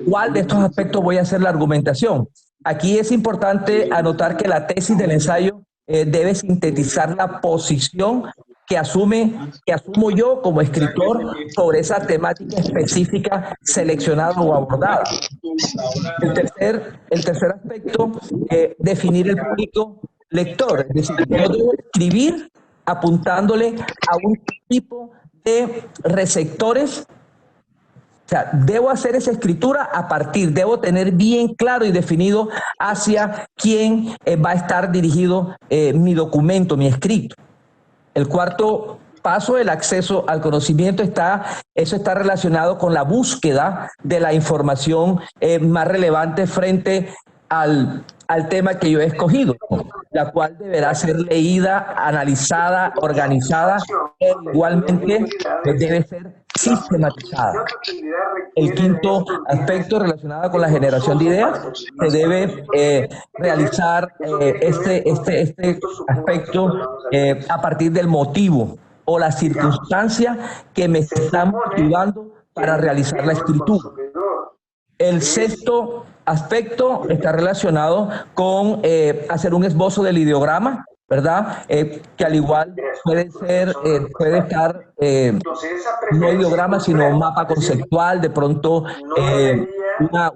cuál de estos aspectos voy a hacer la argumentación. Aquí es importante anotar que la tesis del ensayo debe sintetizar la posición que asumo yo como escritor sobre esa temática específica seleccionada o abordada. El tercer aspecto, definir el público lector. Es decir, yo debo escribir apuntándole a un tipo de receptores. O sea, debo hacer esa escritura debo tener bien claro y definido hacia quién va a estar dirigido mi documento, mi escrito. El cuarto paso, el acceso al conocimiento, eso está relacionado con la búsqueda de la información más relevante frente al tema que yo he escogido, la cual deberá ser leída, analizada, organizada e igualmente debe ser sistematizada. El quinto aspecto relacionado con la generación de ideas, se debe realizar este aspecto a partir del motivo o la circunstancia que me está motivando para realizar la escritura. El sexto aspecto está relacionado con hacer un esbozo del ideograma, ¿verdad? Que al igual puede ser, puede estar no ideograma, sino un mapa conceptual, de pronto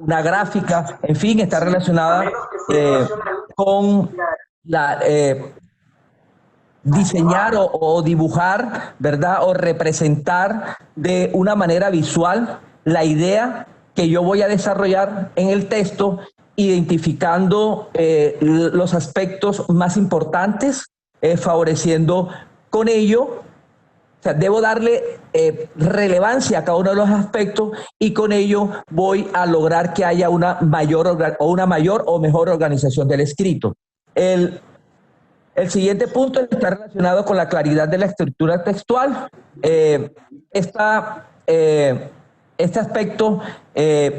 una gráfica, en fin, está relacionada con la... diseñar o dibujar, ¿verdad? O representar de una manera visual la idea que yo voy a desarrollar en el texto, identificando los aspectos más importantes, favoreciendo con ello, o sea, debo darle relevancia a cada uno de los aspectos y con ello voy a lograr que haya una mayor o mejor organización del escrito. El siguiente punto está relacionado con la claridad de la estructura textual. Este aspecto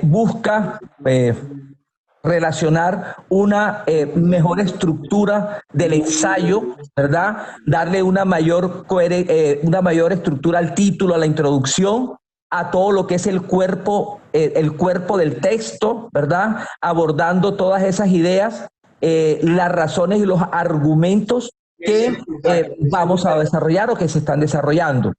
busca relacionar una mejor estructura del ensayo, ¿verdad? Darle una mayor estructura al título, a la introducción, a todo lo que es el cuerpo del texto, ¿verdad? Abordando todas esas ideas, las razones y los argumentos que vamos a desarrollar o que se están desarrollando.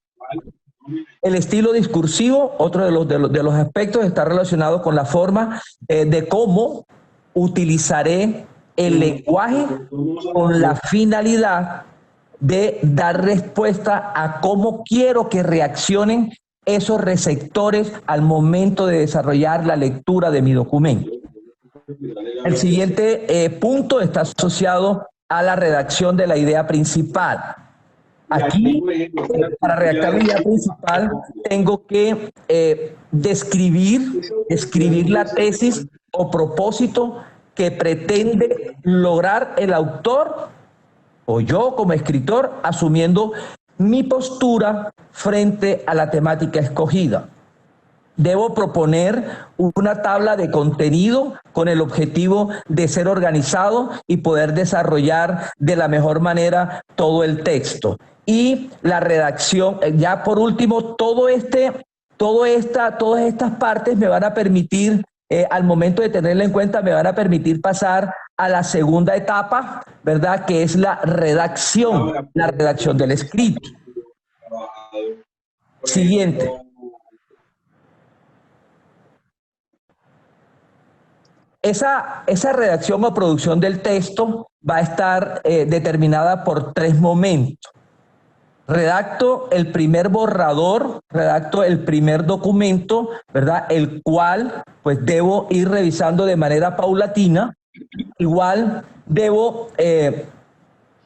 El estilo discursivo, otro de los aspectos, está relacionado con la forma de cómo utilizaré el lenguaje con la finalidad de dar respuesta a cómo quiero que reaccionen esos receptores al momento de desarrollar la lectura de mi documento. El siguiente punto está asociado a la redacción de la idea principal. Aquí, para redactar la idea principal, tengo que describir la tesis o propósito que pretende lograr el autor o yo como escritor, asumiendo mi postura frente a la temática escogida. Debo proponer una tabla de contenido con el objetivo de ser organizado y poder desarrollar de la mejor manera todo el texto. Y la redacción, ya por último, todas estas partes me van a permitir, al momento de tenerla en cuenta, me van a permitir pasar a la segunda etapa, ¿verdad? Que es la redacción del escrito. Siguiente. Esa redacción o producción del texto va a estar determinada por 3 momentos. Redacto el primer borrador, redacto el primer documento, ¿verdad? El cual pues debo ir revisando de manera paulatina. Igual debo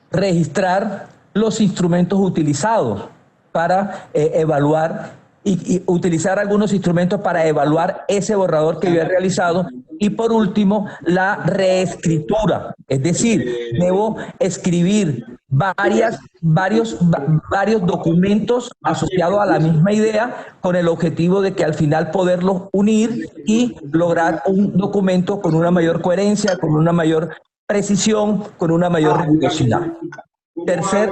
registrar los instrumentos utilizados para evaluar y utilizar algunos instrumentos para evaluar ese borrador que yo he realizado. Y por último, la reescritura, es decir, debo escribir varios documentos asociados a la misma idea con el objetivo de que al final poderlos unir y lograr un documento con una mayor coherencia, con una mayor precisión, con una mayor rigurosidad. Tercer,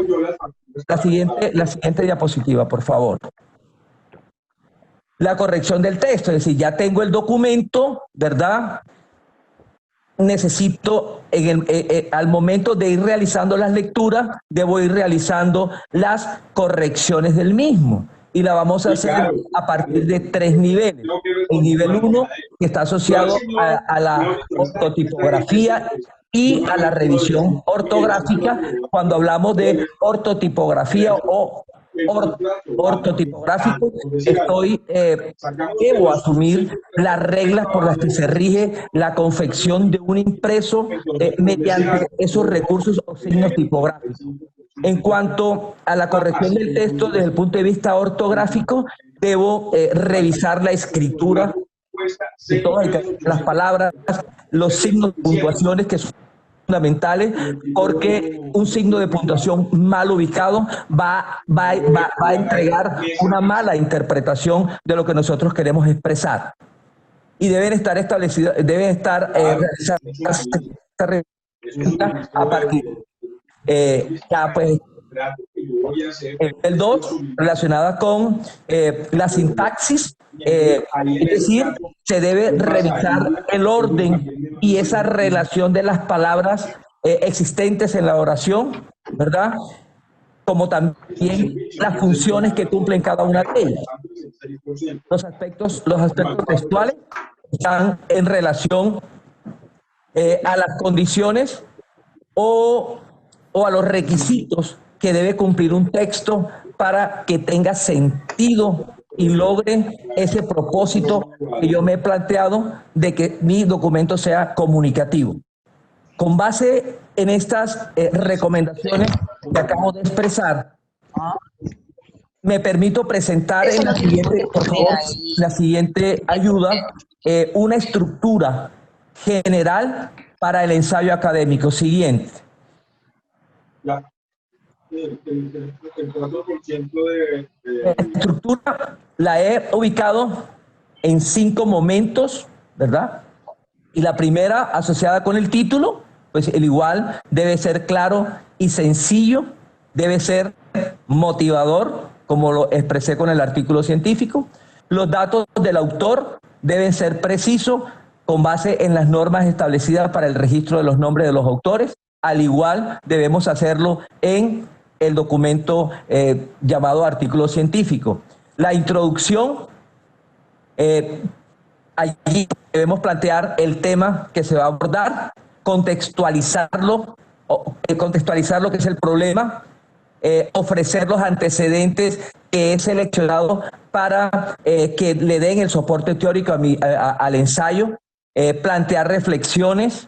la siguiente diapositiva, por favor. La corrección del texto, es decir, ya tengo el documento, ¿verdad? Necesito, al momento de ir realizando las lecturas, debo ir realizando las correcciones del mismo. Y la vamos a hacer a partir de 3 niveles. El nivel 1, que está asociado a la ortotipografía y a la revisión ortográfica. Cuando hablamos de ortotipografía o ortotipográfico, debo asumir las reglas por las que se rige la confección de un impreso mediante esos recursos o signos tipográficos. En cuanto a la corrección del texto desde el punto de vista ortográfico, debo revisar la escritura de todas las palabras, los signos de puntuaciones que son fundamentales, porque un signo de puntuación mal ubicado va a entregar una mala interpretación de lo que nosotros queremos expresar. Y deben estar establecidas, deben estar a partir el 2, relacionada con la sintaxis, es decir, se debe revisar el orden y esa relación de las palabras existentes en la oración ¿verdad? Como también las funciones que cumplen cada una de ellas. Los aspectos textuales están en relación a las condiciones o a los requisitos que debe cumplir un texto para que tenga sentido y logre ese propósito que yo me he planteado de que mi documento sea comunicativo. Con base en estas recomendaciones que acabo de expresar, me permito presentar en la siguiente, por favor, la siguiente ayuda, una estructura general para el ensayo académico siguiente. El 4% La estructura la he ubicado en 5 momentos, ¿verdad? Y la primera, asociada con el título, pues el igual debe ser claro y sencillo, debe ser motivador, como lo expresé con el artículo científico. Los datos del autor deben ser precisos con base en las normas establecidas para el registro de los nombres de los autores. Al igual debemos hacerlo en el documento llamado artículo científico. La introducción, allí debemos plantear el tema que se va a abordar, contextualizarlo que es el problema, ofrecer los antecedentes que he seleccionado para que le den el soporte teórico al ensayo, plantear reflexiones,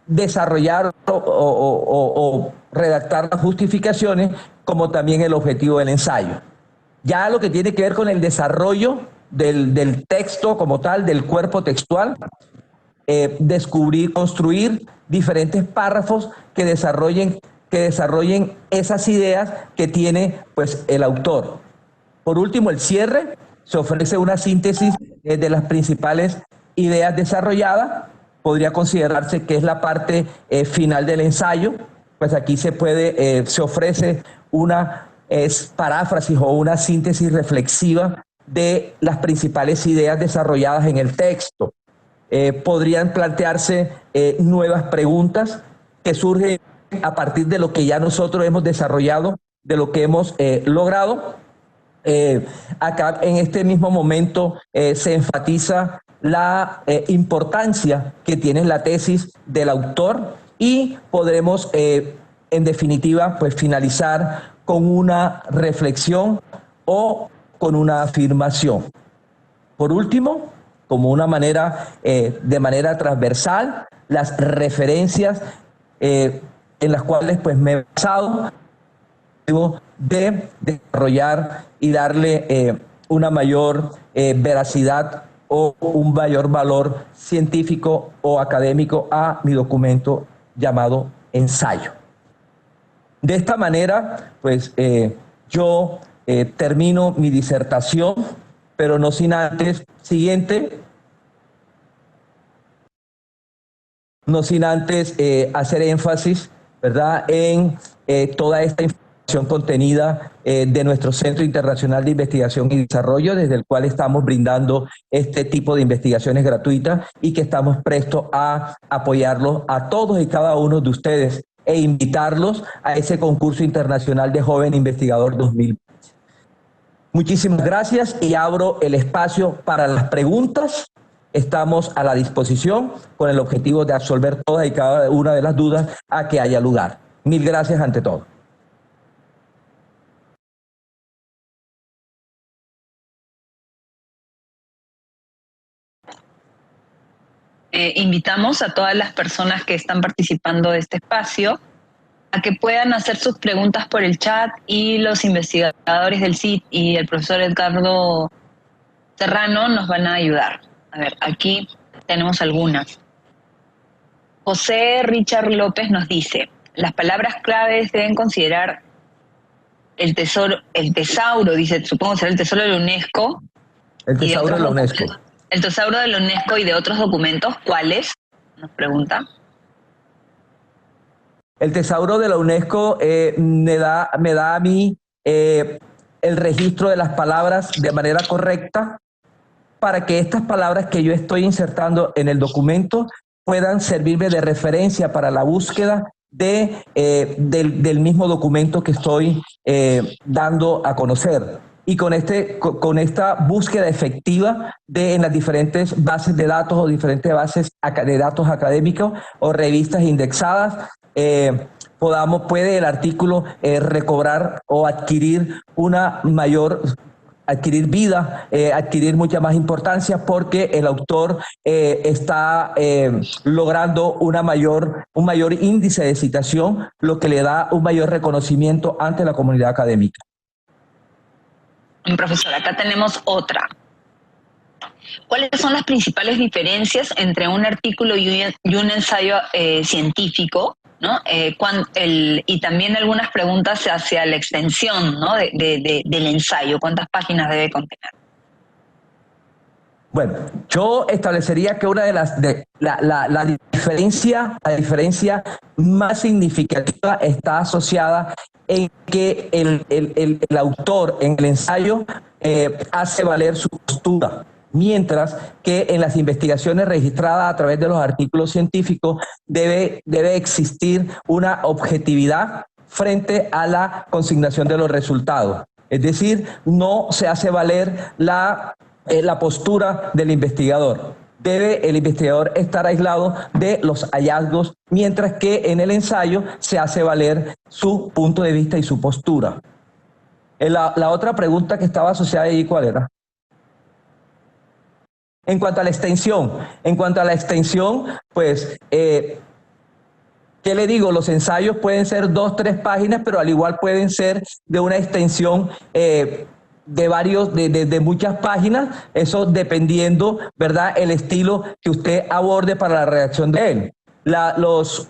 desarrollar o redactar las justificaciones, como también el objetivo del ensayo. Ya lo que tiene que ver con el desarrollo del texto como tal, del cuerpo textual, construir diferentes párrafos que desarrollen esas ideas que tiene pues el autor. Por último, el cierre. Se ofrece una síntesis de las principales ideas desarrolladas. Podría considerarse que es la parte final del ensayo. Pues aquí se ofrece una paráfrasis o una síntesis reflexiva de las principales ideas desarrolladas en el texto. Podrían plantearse nuevas preguntas que surgen a partir de lo que ya nosotros hemos desarrollado, de lo que hemos logrado. Acá en este mismo momento se enfatiza la importancia que tiene la tesis del autor y podremos en definitiva pues finalizar con una reflexión o con una afirmación. Por último, como una manera, de manera transversal, las referencias en las cuales pues me he basado de desarrollar y darle una mayor veracidad o un mayor valor científico o académico a mi documento llamado ensayo. De esta manera, pues yo termino mi disertación, pero no sin antes, hacer énfasis, ¿verdad?, en toda esta información contenida de nuestro Centro Internacional de Investigación y Desarrollo, desde el cual estamos brindando este tipo de investigaciones gratuitas y que estamos prestos a apoyarlos a todos y cada uno de ustedes e invitarlos a ese concurso internacional de Joven Investigador 2020. Muchísimas gracias y abro el espacio para las preguntas. Estamos a la disposición con el objetivo de absolver todas y cada una de las dudas a que haya lugar. Mil gracias ante todo. Invitamos a todas las personas que están participando de este espacio a que puedan hacer sus preguntas por el chat y los investigadores del CIT y el profesor Edgardo Serrano nos van a ayudar. A ver, aquí tenemos algunas. José Richard López nos dice, las palabras claves deben considerar el tesauro, dice, supongo que será el tesoro de la UNESCO. El tesauro de la UNESCO. El tesauro de la UNESCO y de otros documentos, ¿cuáles? Nos pregunta. El tesauro de la UNESCO me da a mí el registro de las palabras de manera correcta para que estas palabras que yo estoy insertando en el documento puedan servirme de referencia para la búsqueda del mismo documento que estoy dando a conocer. Y con esta búsqueda efectiva en las diferentes bases de datos o diferentes bases de datos académicos o revistas indexadas, puede el artículo recobrar o adquirir adquirir vida, adquirir mucha más importancia, porque el autor está logrando un mayor índice de citación, lo que le da un mayor reconocimiento ante la comunidad académica. Profesor, acá tenemos otra. ¿Cuáles son las principales diferencias entre un artículo y un ensayo científico, ¿no? Y también algunas preguntas hacia la extensión, ¿no? del ensayo. ¿Cuántas páginas debe contener? Bueno, yo establecería que una de la diferencia más significativa está asociada en que el autor en el ensayo hace valer su postura, mientras que en las investigaciones registradas a través de los artículos científicos debe existir una objetividad frente a la consignación de los resultados. Es decir, no se hace valer la postura del investigador. Debe el investigador estar aislado de los hallazgos, mientras que en el ensayo se hace valer su punto de vista y su postura. La otra pregunta que estaba asociada ahí, ¿cuál era? En cuanto a la extensión, pues, ¿qué le digo? Los ensayos pueden ser 2, 3 páginas, pero al igual pueden ser de una extensión de muchas páginas, eso dependiendo, ¿verdad?, el estilo que usted aborde para la redacción de él. Los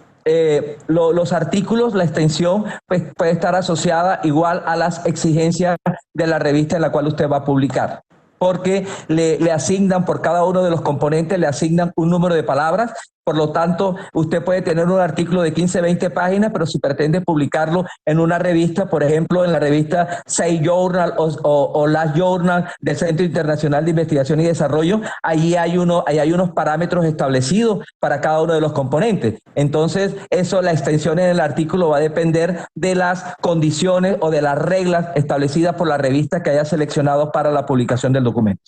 artículos, la extensión, pues, puede estar asociada igual a las exigencias de la revista en la cual usted va a publicar, porque le asignan, por cada uno de los componentes, le asignan un número de palabras. Por lo tanto, usted puede tener un artículo de 15, 20 páginas, pero si pretende publicarlo en una revista, por ejemplo, en la revista SAI Journal o Last Journal del Centro Internacional de Investigación y Desarrollo, ahí hay unos parámetros establecidos para cada uno de los componentes. Entonces, la extensión en el artículo va a depender de las condiciones o de las reglas establecidas por la revista que haya seleccionado para la publicación del documento.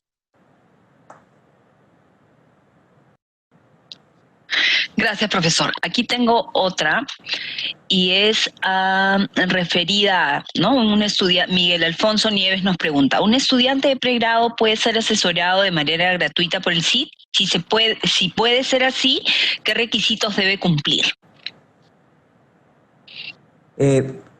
Gracias, profesor. Aquí tengo otra y es referida, ¿no? Miguel Alfonso Nieves nos pregunta, ¿un estudiante de pregrado puede ser asesorado de manera gratuita por el CID? Si puede ser así, ¿qué requisitos debe cumplir?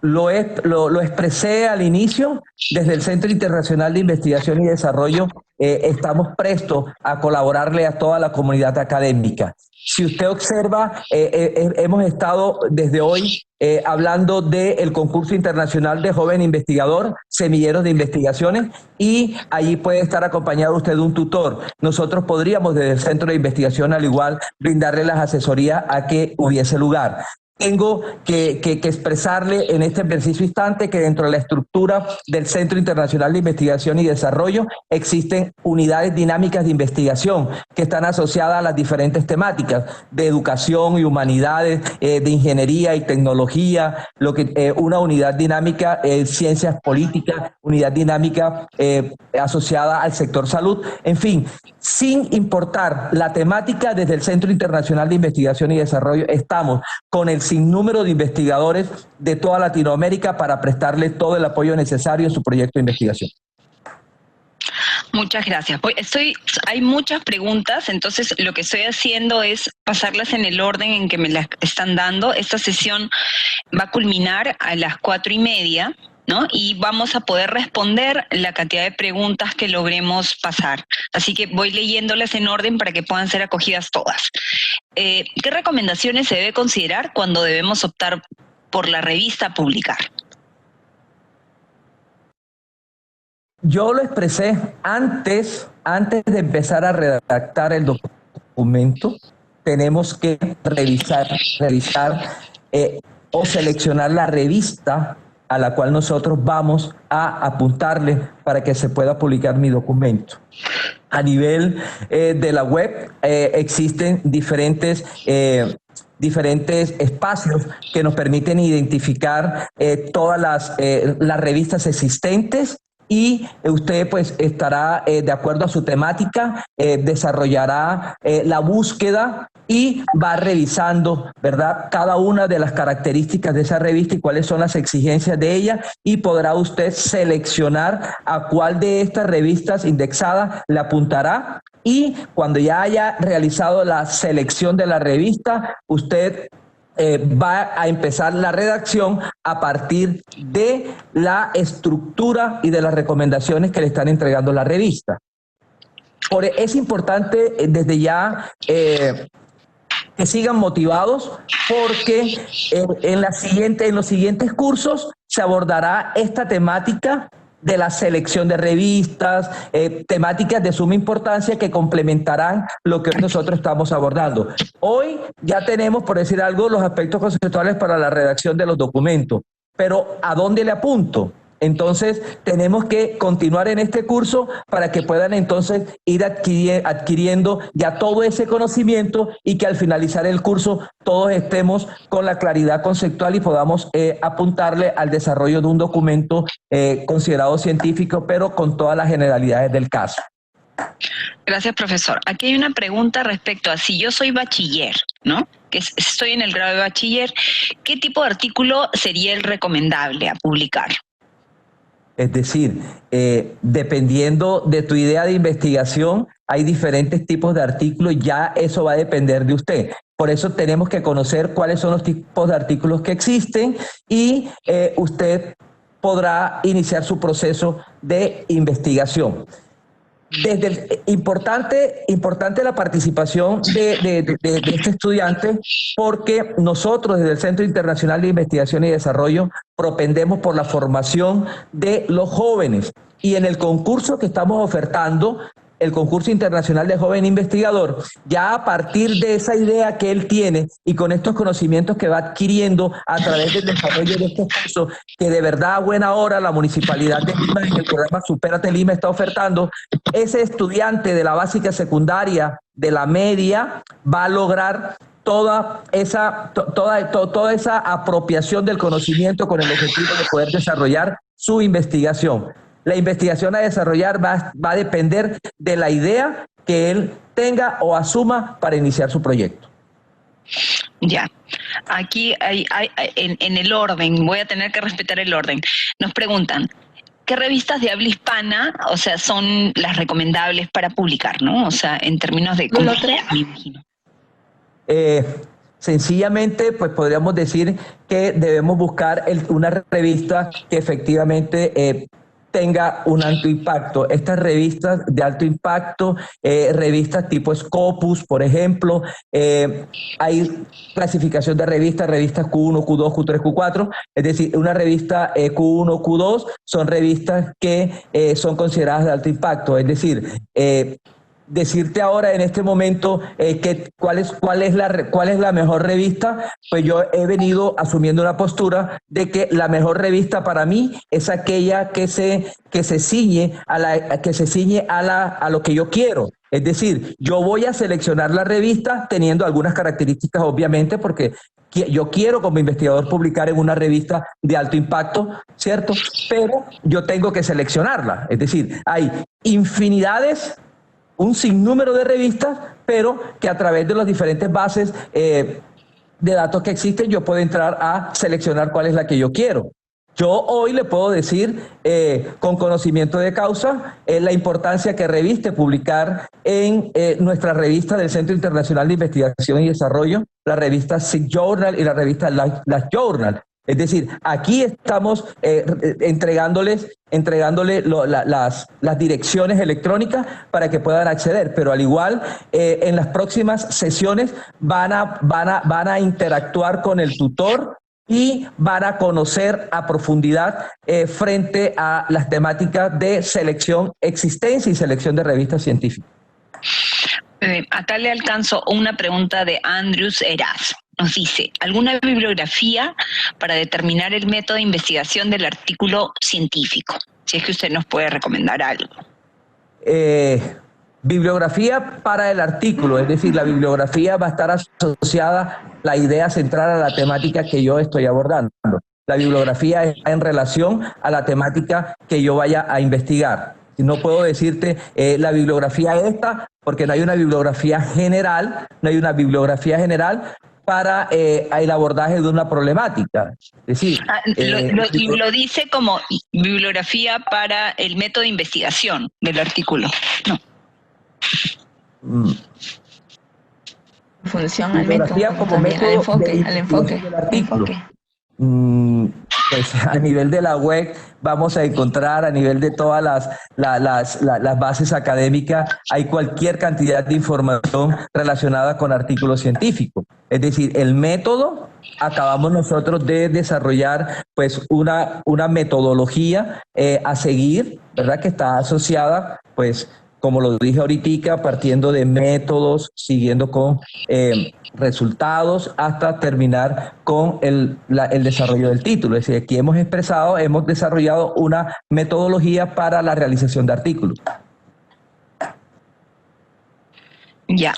Lo expresé al inicio. Desde el Centro Internacional de Investigación y Desarrollo estamos prestos a colaborarle a toda la comunidad académica. Si usted observa, hemos estado desde hoy hablando del concurso internacional de joven investigador, semilleros de investigaciones, y allí puede estar acompañado usted de un tutor. Nosotros podríamos desde el Centro de Investigación al igual brindarle las asesorías a que hubiese lugar. Tengo que expresarle en este preciso instante que dentro de la estructura del Centro Internacional de Investigación y Desarrollo existen unidades dinámicas de investigación que están asociadas a las diferentes temáticas de educación y humanidades, de ingeniería y tecnología, una unidad dinámica ciencias políticas, unidad dinámica asociada al sector salud, en fin, sin importar la temática, desde el Centro Internacional de Investigación y Desarrollo estamos con el sinnúmero de investigadores de toda Latinoamérica para prestarle todo el apoyo necesario en su proyecto de investigación. Muchas gracias. Hay muchas preguntas, entonces lo que estoy haciendo es pasarlas en el orden en que me las están dando. Esta sesión va a culminar a las 4:30, ¿no? Y vamos a poder responder la cantidad de preguntas que logremos pasar. Así que voy leyéndolas en orden para que puedan ser acogidas todas. ¿Qué recomendaciones se debe considerar cuando debemos optar por la revista a publicar? Yo lo expresé antes de empezar a redactar el documento. Tenemos que revisar o seleccionar la revista a la cual nosotros vamos a apuntarle para que se pueda publicar mi documento. A nivel de la web existen diferentes espacios que nos permiten identificar todas las revistas existentes, y usted pues estará de acuerdo a su temática, desarrollará la búsqueda y va revisando, ¿verdad?, cada una de las características de esa revista y cuáles son las exigencias de ella, y podrá usted seleccionar a cuál de estas revistas indexadas le apuntará. Y cuando ya haya realizado la selección de la revista, usted va a empezar la redacción a partir de la estructura y de las recomendaciones que le están entregando la revista. Es importante desde ya que sigan motivados, porque en los siguientes cursos se abordará esta temática de la selección de revistas, temáticas de suma importancia que complementarán lo que nosotros estamos abordando. Hoy ya tenemos, por decir algo, los aspectos conceptuales para la redacción de los documentos, pero ¿a dónde le apunto? Entonces, tenemos que continuar en este curso para que puedan entonces ir adquiriendo ya todo ese conocimiento, y que al finalizar el curso todos estemos con la claridad conceptual y podamos apuntarle al desarrollo de un documento considerado científico, pero con todas las generalidades del caso. Gracias, profesor. Aquí hay una pregunta respecto a si yo soy bachiller, ¿no? Que estoy en el grado de bachiller, ¿qué tipo de artículo sería el recomendable a publicar? Es decir, dependiendo de tu idea de investigación, hay diferentes tipos de artículos, ya eso va a depender de usted. Por eso tenemos que conocer cuáles son los tipos de artículos que existen, y usted podrá iniciar su proceso de investigación. Importante la participación de este estudiante, porque nosotros desde el Centro Internacional de Investigación y Desarrollo propendemos por la formación de los jóvenes, y en el concurso que estamos ofertando, el concurso internacional de joven investigador, ya a partir de esa idea que él tiene y con estos conocimientos que va adquiriendo a través del desarrollo de estos cursos, que de verdad a buena hora la Municipalidad de Lima en el programa Supérate Lima está ofertando, ese estudiante de la básica secundaria, de la media, va a lograr toda esa apropiación del conocimiento con el objetivo de poder desarrollar su investigación. La investigación a desarrollar va a depender de la idea que él tenga o asuma para iniciar su proyecto. Ya, aquí en el orden, voy a tener que respetar el orden. Nos preguntan, ¿qué revistas de habla hispana, o sea, son las recomendables para publicar, ¿no? O sea, en términos de... me imagino. Sencillamente, pues podríamos decir que debemos buscar una revista que efectivamente tenga un alto impacto. Estas revistas de alto impacto, revistas tipo Scopus, por ejemplo, hay clasificación de revistas Q1, Q2, Q3, Q4, es decir, una revista Q1, Q2 son revistas que son consideradas de alto impacto, es decir, decirte ahora en este momento cuál es la mejor revista, pues yo he venido asumiendo una postura de que la mejor revista para mí es aquella que se ciñe a lo que yo quiero. Es decir, yo voy a seleccionar la revista teniendo algunas características, obviamente, porque yo quiero como investigador publicar en una revista de alto impacto, ¿cierto? Pero yo tengo que seleccionarla. Es decir, hay un sinnúmero de revistas, pero que a través de las diferentes bases de datos que existen, yo puedo entrar a seleccionar cuál es la que yo quiero. Yo hoy le puedo decir, con conocimiento de causa, la importancia que reviste publicar en nuestra revista del Centro Internacional de Investigación y Desarrollo, la revista SIG Journal y la revista Life Journal. Es decir, aquí estamos entregándole las direcciones electrónicas para que puedan acceder, pero al igual en las próximas sesiones van a interactuar con el tutor y van a conocer a profundidad frente a las temáticas de selección, existencia y selección de revistas científicas. Acá le alcanzo una pregunta de Andrews Eras. nos dice, ¿alguna bibliografía para determinar el método de investigación del artículo científico? Si es que usted nos puede recomendar algo. Bibliografía para el artículo, es decir, la bibliografía va a estar asociada a la idea central, a la temática que yo estoy abordando. La bibliografía está en relación a la temática que yo vaya a investigar. No puedo decirte la bibliografía esta, porque no hay una bibliografía general, para el abordaje de una problemática. Es decir, lo dice como bibliografía para el método de investigación del artículo. No. Función al método, como también, método al enfoque. Pues a nivel de la web vamos a encontrar, a nivel de todas las bases académicas, hay cualquier cantidad de información relacionada con artículos científicos. Es decir, el método, acabamos nosotros de desarrollar pues una metodología a seguir, ¿verdad? Que está asociada, pues, como lo dije ahorita, partiendo de métodos, siguiendo con resultados, hasta terminar con el desarrollo del título. Es decir, aquí hemos desarrollado una metodología para la realización de artículos. Ya,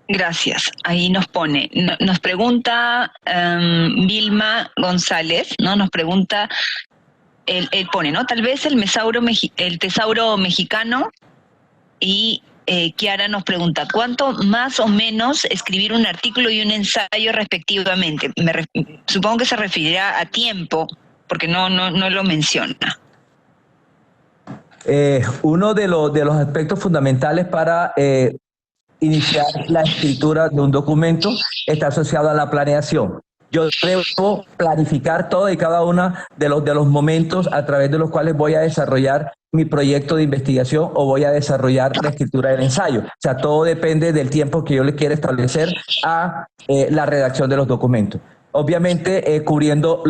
gracias. Ahí nos pone, nos pregunta Vilma González, ¿no? Nos pregunta, él pone, ¿no? Tal vez el tesauro mexicano. Y Kiara nos pregunta, ¿cuánto más o menos escribir un artículo y un ensayo respectivamente? Supongo que se referirá a tiempo, porque no lo menciona. Uno de los aspectos fundamentales para iniciar la escritura de un documento está asociado a la planeación. Yo debo planificar todo y cada uno de los momentos a través de los cuales voy a desarrollar mi proyecto de investigación o voy a desarrollar la escritura del ensayo. O sea, todo depende del tiempo que yo le quiera establecer a la redacción de los documentos. Obviamente, cubriendo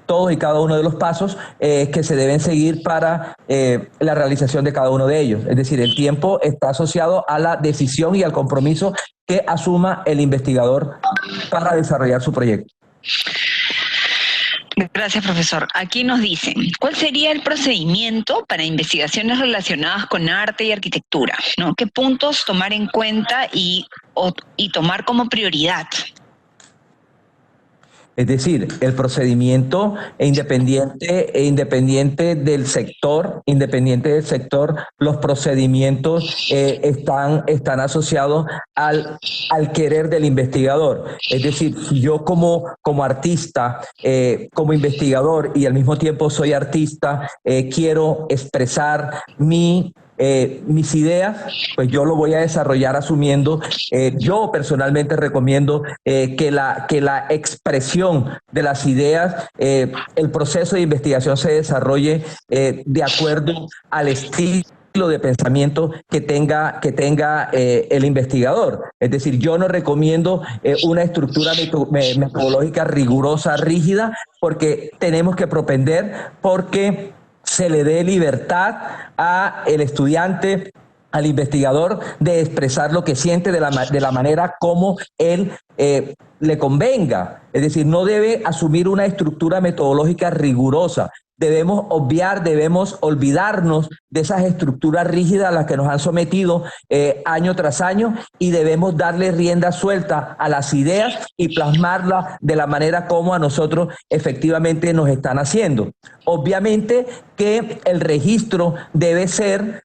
todos y cada uno de los pasos que se deben seguir para la realización de cada uno de ellos. Es decir, el tiempo está asociado a la decisión y al compromiso que asuma el investigador para desarrollar su proyecto. Gracias, profesor. Aquí nos dicen, ¿cuál sería el procedimiento para investigaciones relacionadas con arte y arquitectura? ¿No? ¿Qué puntos tomar en cuenta y tomar como prioridad? Es decir, el procedimiento independiente del sector, los procedimientos están asociados al querer del investigador. Es decir, si yo como artista, como investigador y al mismo tiempo soy artista, quiero expresar mis ideas, pues yo lo voy a desarrollar asumiendo, yo personalmente recomiendo que la expresión de las ideas, el proceso de investigación se desarrolle de acuerdo al estilo de pensamiento que tenga el investigador. Es decir, yo no recomiendo una estructura metodológica rigurosa, rígida, porque tenemos que propender porque se le dé libertad al estudiante, al investigador, de expresar lo que siente de la manera como él le convenga. Es decir, no debe asumir una estructura metodológica rigurosa. Debemos olvidarnos de esas estructuras rígidas a las que nos han sometido año tras año, y debemos darle rienda suelta a las ideas y plasmarlas de la manera como a nosotros efectivamente nos están haciendo. Obviamente que el registro debe ser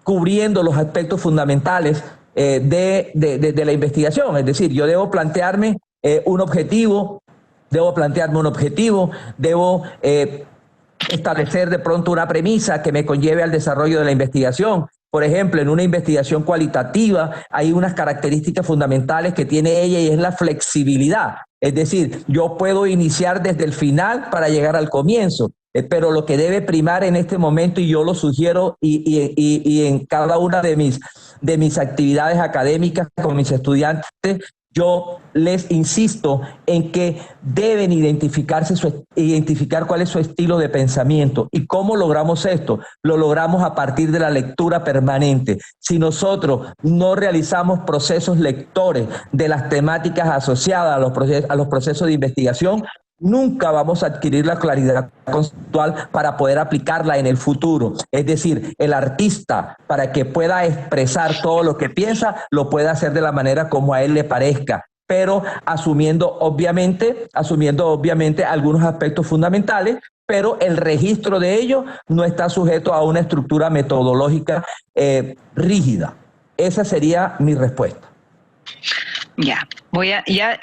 cubriendo los aspectos fundamentales de la investigación. Es decir, yo debo plantearme un objetivo, debo establecer de pronto una premisa que me conlleve al desarrollo de la investigación. Por ejemplo, en una investigación cualitativa hay unas características fundamentales que tiene ella, y es la flexibilidad. Es decir, yo puedo iniciar desde el final para llegar al comienzo, pero lo que debe primar en este momento, y yo lo sugiero y en cada una de mis actividades académicas con mis estudiantes, yo les insisto en que deben identificar cuál es su estilo de pensamiento. ¿Y cómo logramos esto? Lo logramos a partir de la lectura permanente. Si nosotros no realizamos procesos lectores de las temáticas asociadas a los procesos de investigación, nunca vamos a adquirir la claridad conceptual para poder aplicarla en el futuro. Es decir, el artista, para que pueda expresar todo lo que piensa, lo puede hacer de la manera como a él le parezca, pero asumiendo obviamente algunos aspectos fundamentales, pero el registro de ello no está sujeto a una estructura metodológica rígida. Esa sería mi respuesta. Ya,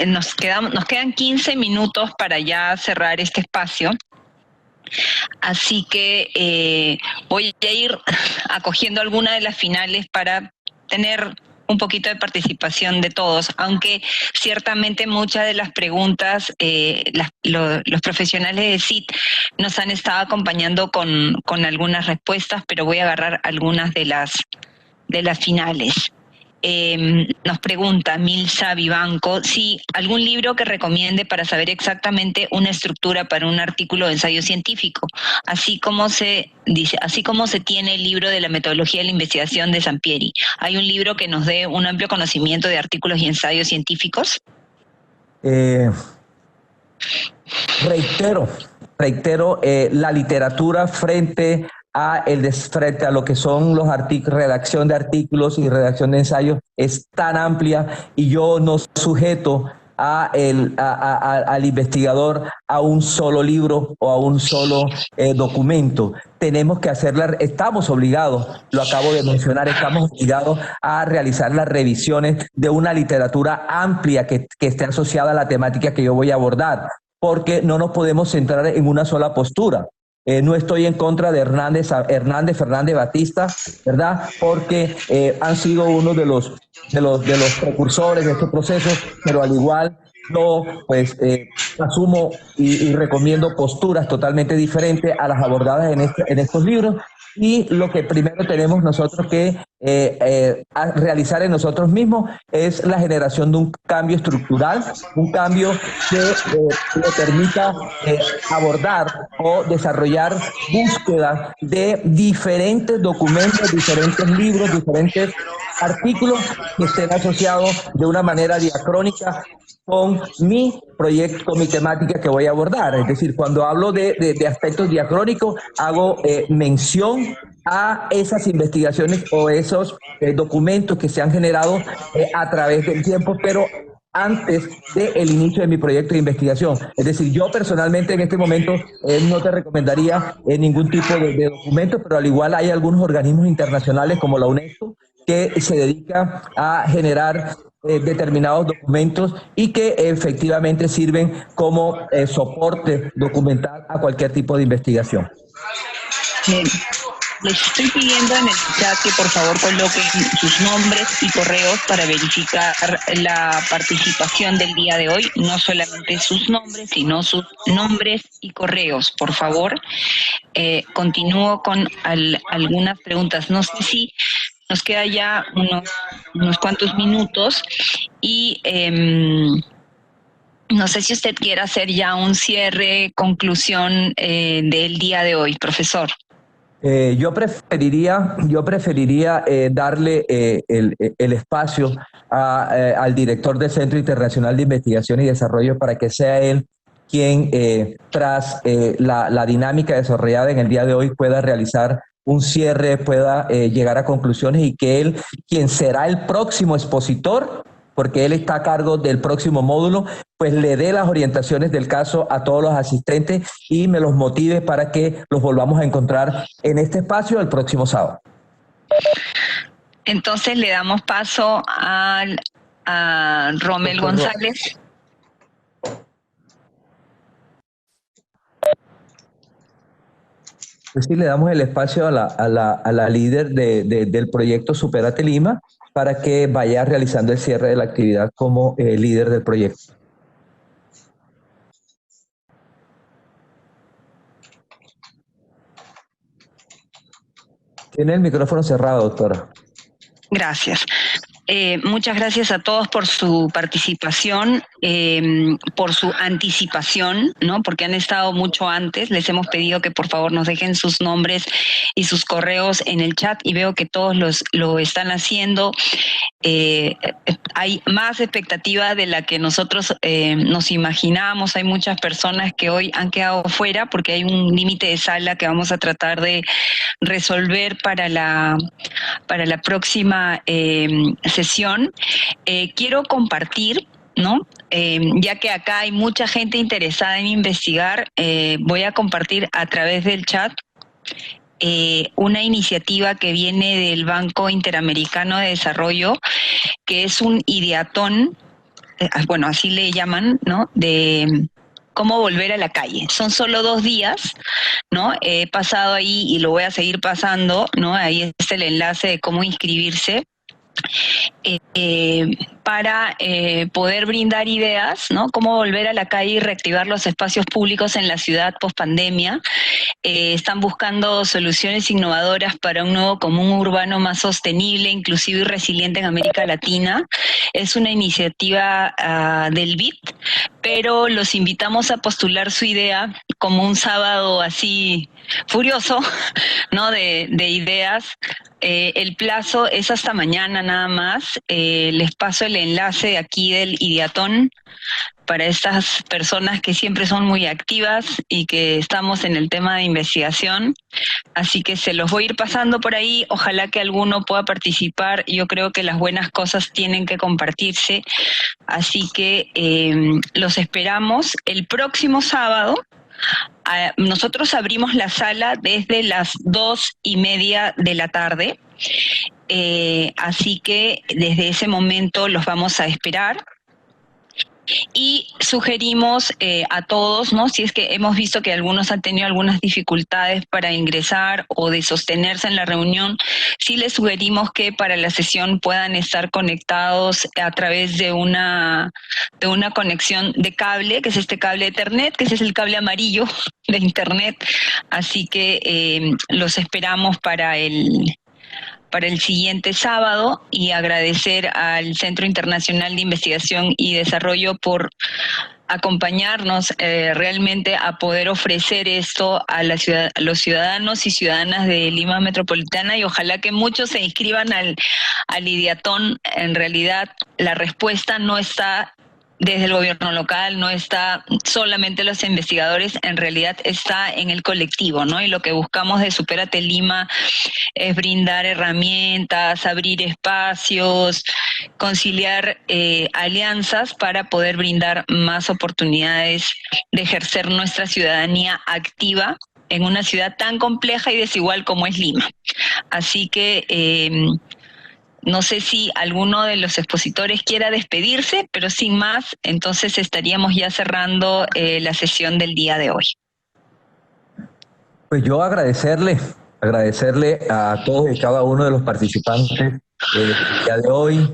nos quedan 15 minutos para ya cerrar este espacio. Así que voy a ir acogiendo alguna de las finales para tener un poquito de participación de todos, aunque ciertamente muchas de las preguntas los profesionales de CIT nos han estado acompañando con algunas respuestas, pero voy a agarrar algunas de las finales. Nos pregunta Milsa Vivanco si algún libro que recomiende para saber exactamente una estructura para un artículo de ensayo científico, así como se tiene el libro de la metodología de la investigación de Sampieri. ¿Hay un libro que nos dé un amplio conocimiento de artículos y ensayos científicos? Reitero, la literatura frente a lo que son los redacción de artículos y redacción de ensayos es tan amplia, y yo no sujeto al investigador a un solo libro o a un solo documento. Tenemos que estamos obligados, lo acabo de mencionar, estamos obligados a realizar las revisiones de una literatura amplia que esté asociada a la temática que yo voy a abordar, porque no nos podemos centrar en una sola postura. No estoy en contra de Fernández Batista, ¿verdad? Porque han sido uno de los precursores de este proceso, pero al igual yo pues asumo y recomiendo posturas totalmente diferentes a las abordadas en estos libros. Y lo que primero tenemos nosotros que realizar en nosotros mismos es la generación de un cambio estructural, un cambio que le permita abordar o desarrollar búsquedas de diferentes documentos, diferentes libros, diferentes artículos que estén asociados de una manera diacrónica con mi proyecto, con mi temática que voy a abordar. Es decir, cuando hablo de aspectos diacrónicos, hago mención a esas investigaciones o esos documentos que se han generado a través del tiempo, pero antes del inicio de mi proyecto de investigación. Es decir, yo personalmente en este momento no te recomendaría ningún tipo de documento, pero al igual hay algunos organismos internacionales como la UNESCO que se dedica a generar determinados documentos y que efectivamente sirven como soporte documental a cualquier tipo de investigación. Les estoy pidiendo en el chat que por favor coloquen sus nombres y correos para verificar la participación del día de hoy, no solamente sus nombres, sino sus nombres y correos, por favor. Continúo con algunas preguntas. No sé si nos queda ya unos cuantos minutos y no sé si usted quiere hacer ya un cierre, conclusión del día de hoy, profesor. Yo preferiría darle el espacio al director del Centro Internacional de Investigación y Desarrollo para que sea él quien, tras la dinámica desarrollada en el día de hoy, pueda realizar un cierre, pueda llegar a conclusiones, y que él, quien será el próximo expositor, porque él está a cargo del próximo módulo, pues le dé las orientaciones del caso a todos los asistentes y me los motive para que los volvamos a encontrar en este espacio el próximo sábado. Entonces le damos paso a Rommel González. Pues sí, le damos el espacio a la líder del proyecto Supérate Lima para que vaya realizando el cierre de la actividad como líder del proyecto. Tiene el micrófono cerrado, doctora. Gracias. Muchas gracias a todos por su participación, por su anticipación, ¿no? Porque han estado mucho antes. Les hemos pedido que por favor nos dejen sus nombres y sus correos en el chat y veo que todos lo están haciendo. Hay más expectativa de la que nosotros nos imaginábamos. Hay muchas personas que hoy han quedado fuera porque hay un límite de sala que vamos a tratar de resolver para la próxima sesión. Quiero compartir, ¿no? Ya que acá hay mucha gente interesada en investigar, voy a compartir a través del chat una iniciativa que viene del Banco Interamericano de Desarrollo, que es un ideatón, bueno, así le llaman, ¿no? De cómo volver a la calle. Son solo 2 días, ¿no? He pasado ahí y lo voy a seguir pasando, ¿no? Ahí está el enlace de cómo inscribirse. Para poder brindar ideas, ¿no? Cómo volver a la calle y reactivar los espacios públicos en la ciudad post-pandemia. Están buscando soluciones innovadoras para un nuevo común urbano más sostenible, inclusivo y resiliente en América Latina. Es una iniciativa del BID, pero los invitamos a postular su idea como un sábado así furioso, ¿no? De ideas. El plazo es hasta mañana nada más. Les paso el enlace aquí del Ideatón para estas personas que siempre son muy activas y que estamos en el tema de investigación. Así que se los voy a ir pasando por ahí. Ojalá que alguno pueda participar. Yo creo que las buenas cosas tienen que compartirse. Así que los esperamos el próximo sábado. Nosotros abrimos la sala desde las 2:30 de la tarde, así que desde ese momento los vamos a esperar. Y sugerimos a todos, ¿no? Si es que hemos visto que algunos han tenido algunas dificultades para ingresar o de sostenerse en la reunión, sí les sugerimos que para la sesión puedan estar conectados a través de una conexión de cable, que es este cable Ethernet, que ese es el cable amarillo de Internet. Así que los esperamos para el siguiente sábado, y agradecer al Centro Internacional de Investigación y Desarrollo por acompañarnos realmente a poder ofrecer esto a los ciudadanos y ciudadanas de Lima Metropolitana, y ojalá que muchos se inscriban al Ideatón. En realidad la respuesta no está desde el gobierno local, no está solamente los investigadores, en realidad está en el colectivo, ¿no? Y lo que buscamos de Supérate Lima es brindar herramientas, abrir espacios, conciliar alianzas para poder brindar más oportunidades de ejercer nuestra ciudadanía activa en una ciudad tan compleja y desigual como es Lima. Así que no sé si alguno de los expositores quiera despedirse, pero sin más, entonces estaríamos ya cerrando la sesión del día de hoy. Pues yo agradecerle a todos y cada uno de los participantes del día de hoy,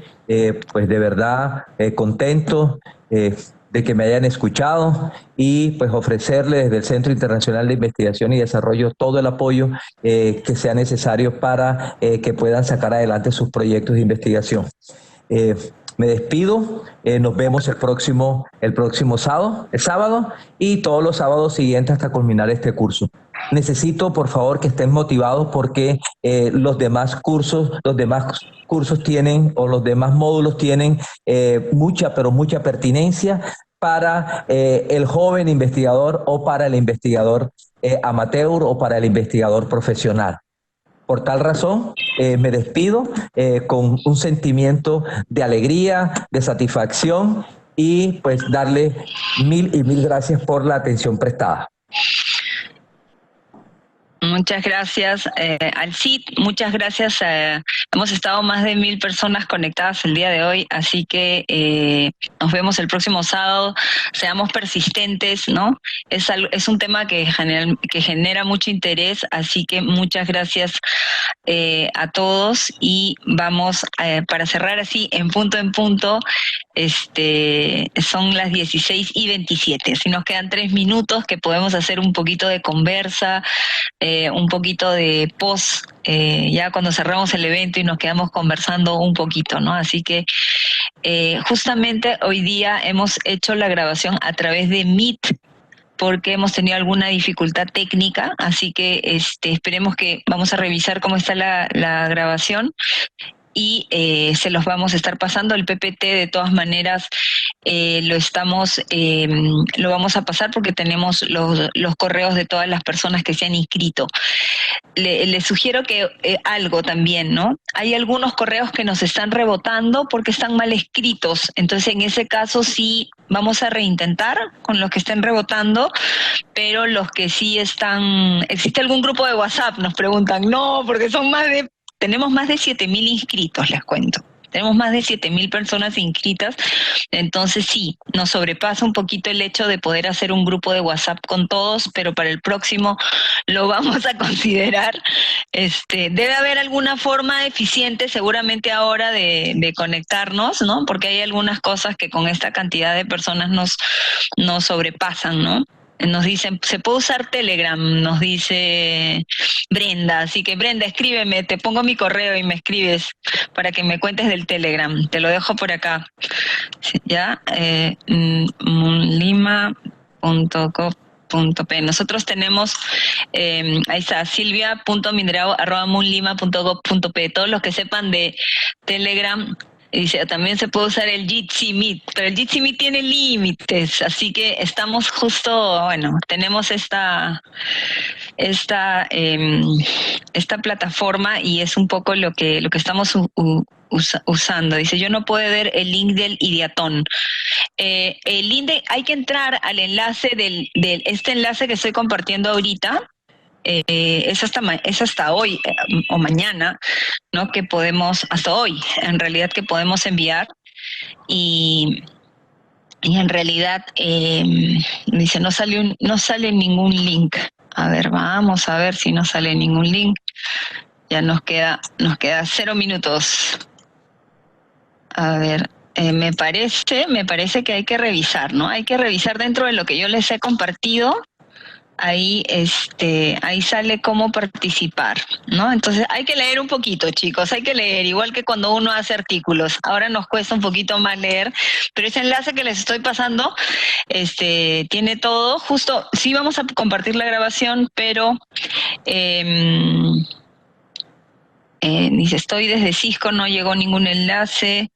pues de verdad contento de que me hayan escuchado, y pues ofrecerles desde el Centro Internacional de Investigación y Desarrollo todo el apoyo que sea necesario para que puedan sacar adelante sus proyectos de investigación. Me despido, nos vemos el próximo sábado y todos los sábados siguientes hasta culminar este curso. Necesito, por favor, que estén motivados porque los demás cursos tienen, o los demás módulos tienen mucha pertinencia para el joven investigador, o para el investigador amateur, o para el investigador profesional. Por tal razón, me despido con un sentimiento de alegría, de satisfacción, y pues darle mil gracias por la atención prestada. Muchas gracias al CID, muchas gracias. Hemos estado más de 1000 personas conectadas el día de hoy, así que nos vemos el próximo sábado. Seamos persistentes, ¿no? Es un tema que genera mucho interés, así que muchas gracias a todos, y vamos para cerrar así en punto, son las 16:27. Si nos quedan 3 minutos que podemos hacer un poquito de conversa, un poquito de post, ya cuando cerramos el evento y nos quedamos conversando un poquito, ¿no? Así que justamente hoy día hemos hecho la grabación a través de Meet, porque hemos tenido alguna dificultad técnica, así que esperemos que vamos a revisar cómo está la grabación y se los vamos a estar pasando. El PPT de todas maneras lo vamos a pasar porque tenemos los correos de todas las personas que se han inscrito. Les sugiero que algo también, ¿no? Hay algunos correos que nos están rebotando porque están mal escritos, entonces en ese caso sí vamos a reintentar con los que estén rebotando, pero los que sí están... ¿Existe algún grupo de WhatsApp? Nos preguntan. No, porque tenemos más de 7.000 inscritos, les cuento. Tenemos más de 7.000 personas inscritas, entonces sí, nos sobrepasa un poquito el hecho de poder hacer un grupo de WhatsApp con todos, pero para el próximo lo vamos a considerar. Debe haber alguna forma eficiente seguramente ahora de conectarnos, ¿no? Porque hay algunas cosas que con esta cantidad de personas nos sobrepasan, ¿no? Nos dicen, se puede usar Telegram, nos dice Brenda, así que Brenda, escríbeme, te pongo mi correo y me escribes para que me cuentes del Telegram, te lo dejo por acá, ya, munlima.gov.p. Nosotros tenemos, ahí está, silvia.mindrao@munlima.gov.p. Todos los que sepan de Telegram, dice, también se puede usar el Jitsi Meet, pero el Jitsi Meet tiene límites, así que estamos justo, bueno, tenemos esta plataforma y es un poco lo que estamos usando. Dice, yo no puedo ver el link del Ideatón. El link hay que entrar al enlace este enlace que estoy compartiendo ahorita. Es hasta hoy o mañana, ¿no? Que podemos, hasta hoy, en realidad, que podemos enviar y en realidad dice no sale ningún link. A ver, vamos a ver si no sale ningún link. Ya nos queda 0 minutos. A ver, me parece que hay que revisar, ¿no? Hay que revisar dentro de lo que yo les he compartido. Ahí sale cómo participar, ¿no? Entonces hay que leer un poquito, chicos, hay que leer, igual que cuando uno hace artículos. Ahora nos cuesta un poquito más leer, pero ese enlace que les estoy pasando, tiene todo. Justo, sí vamos a compartir la grabación, pero dice, estoy desde Cisco, no llegó ningún enlace.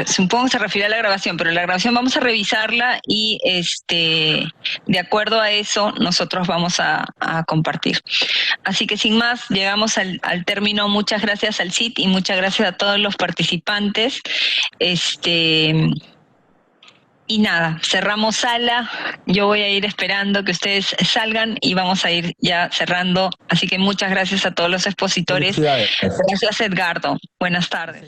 Supongo que se refiere a la grabación, pero la grabación vamos a revisarla y de acuerdo a eso nosotros vamos a compartir. Así que sin más, llegamos al término. Muchas gracias al CIT y muchas gracias a todos los participantes. Y nada, cerramos sala. Yo voy a ir esperando que ustedes salgan y vamos a ir ya cerrando. Así que muchas gracias a todos los expositores. Gracias, Edgardo. Buenas tardes.